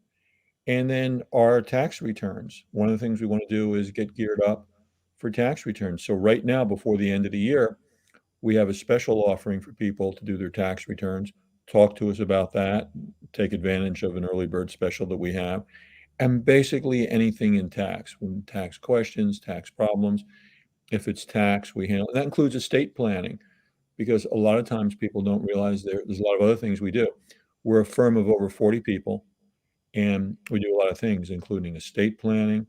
And then our tax returns. One of the things we want to do is get geared up for tax returns. So right now, before the end of the year, we have a special offering for people to do their tax returns. Talk to us about that. Take advantage of an early bird special that we have. And basically anything in tax, when tax questions, tax problems, if it's tax, we handle. That includes estate planning, because a lot of times people don't realize there's a lot of other things we do. We're a firm of over 40 people, and we do a lot of things, including estate planning,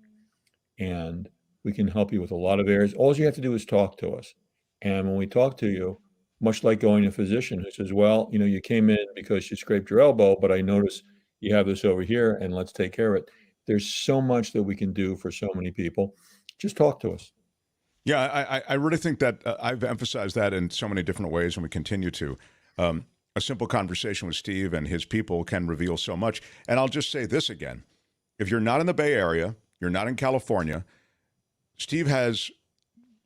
and we can help you with a lot of areas. All you have to do is talk to us. And when we talk to you, much like going to a physician who says, well, you came in because you scraped your elbow, but I notice you have this over here and let's take care of it. There's so much that we can do for so many people. Just talk to us. Yeah, I really think that I've emphasized that in so many different ways, and we continue to. A simple conversation with Steve and his people can reveal so much. And I'll just say this again. If you're not in the Bay Area, you're not in California, Steve has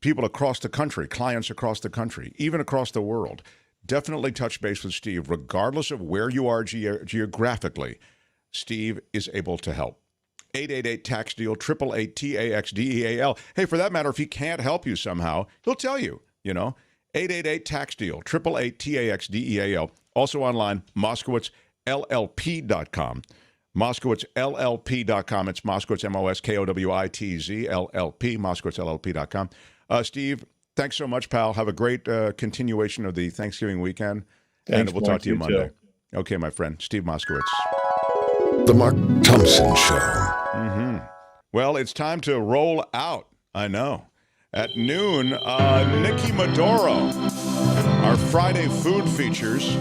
people across the country, clients across the country, even across the world. Definitely touch base with Steve. Regardless of where you are geographically, Steve is able to help. 888-TAX-DEAL, 888-TAX-DEAL. Hey, for that matter, if he can't help you somehow, he'll tell you, 888-TAX-DEAL, 888-TAX-DEAL. Also online, MoskowitzLLP.com. MoskowitzLLP.com. It's Moskowitz, Moskowitz, LLP, MoskowitzLLP.com. Steve, thanks so much, pal. Have a great continuation of the Thanksgiving weekend. Thanks, and we'll Mark, talk to you you Monday. too. Okay, my friend. Steve Moskowitz. The Mark Thompson Show. Mm-hmm. Well, it's time to roll out. I know. At noon, Nikki Maduro. Our Friday food features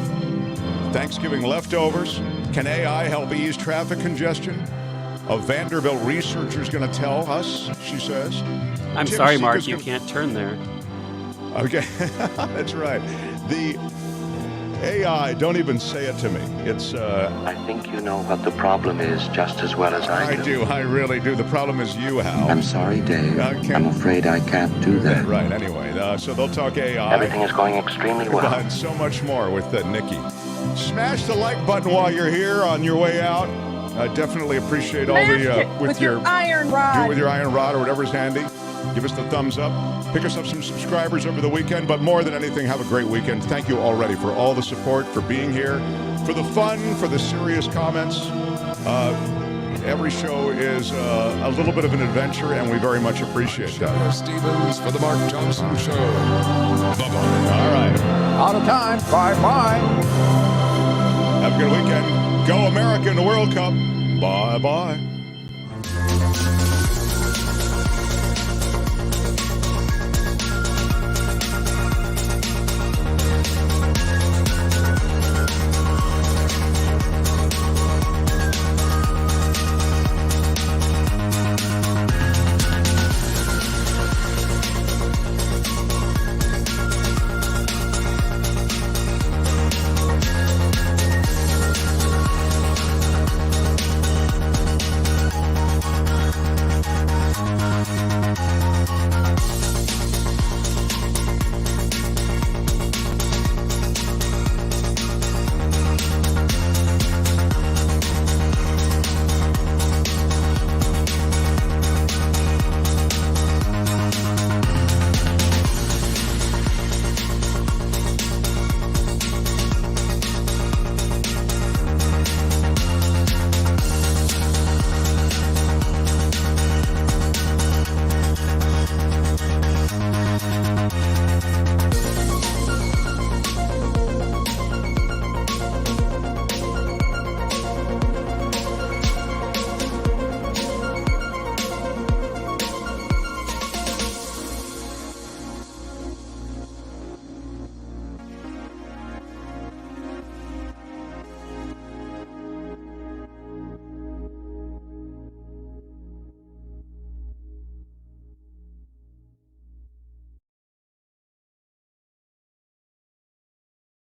Thanksgiving leftovers. Can AI help ease traffic congestion? A Vanderbilt researcher is going to tell us, she says. I'm Tim sorry, Seeger's Mark, you gonna- can't turn there. Okay, that's right. The AI, don't even say it to me. It's, I think you know what the problem is just as well as I do. I really do. The problem is you, Hal. I'm sorry, Dave. I'm afraid I can't do that. Right, anyway. So they'll talk AI. Everything is going extremely well. And so much more with Nikki. Smash the like button while you're here on your way out. I definitely appreciate all the with your iron rod. Do it with your iron rod or whatever's handy. Give us the thumbs up. Pick us up some subscribers over the weekend. But more than anything, have a great weekend. Thank you already for all the support, for being here, for the fun, for the serious comments. Every show is a little bit of an adventure, and we very much appreciate that. Stevens for the Mark Thompson Show. Bye-bye. All right. Out of time. Bye-bye. Have a good weekend. Go America in the World Cup. Bye-bye.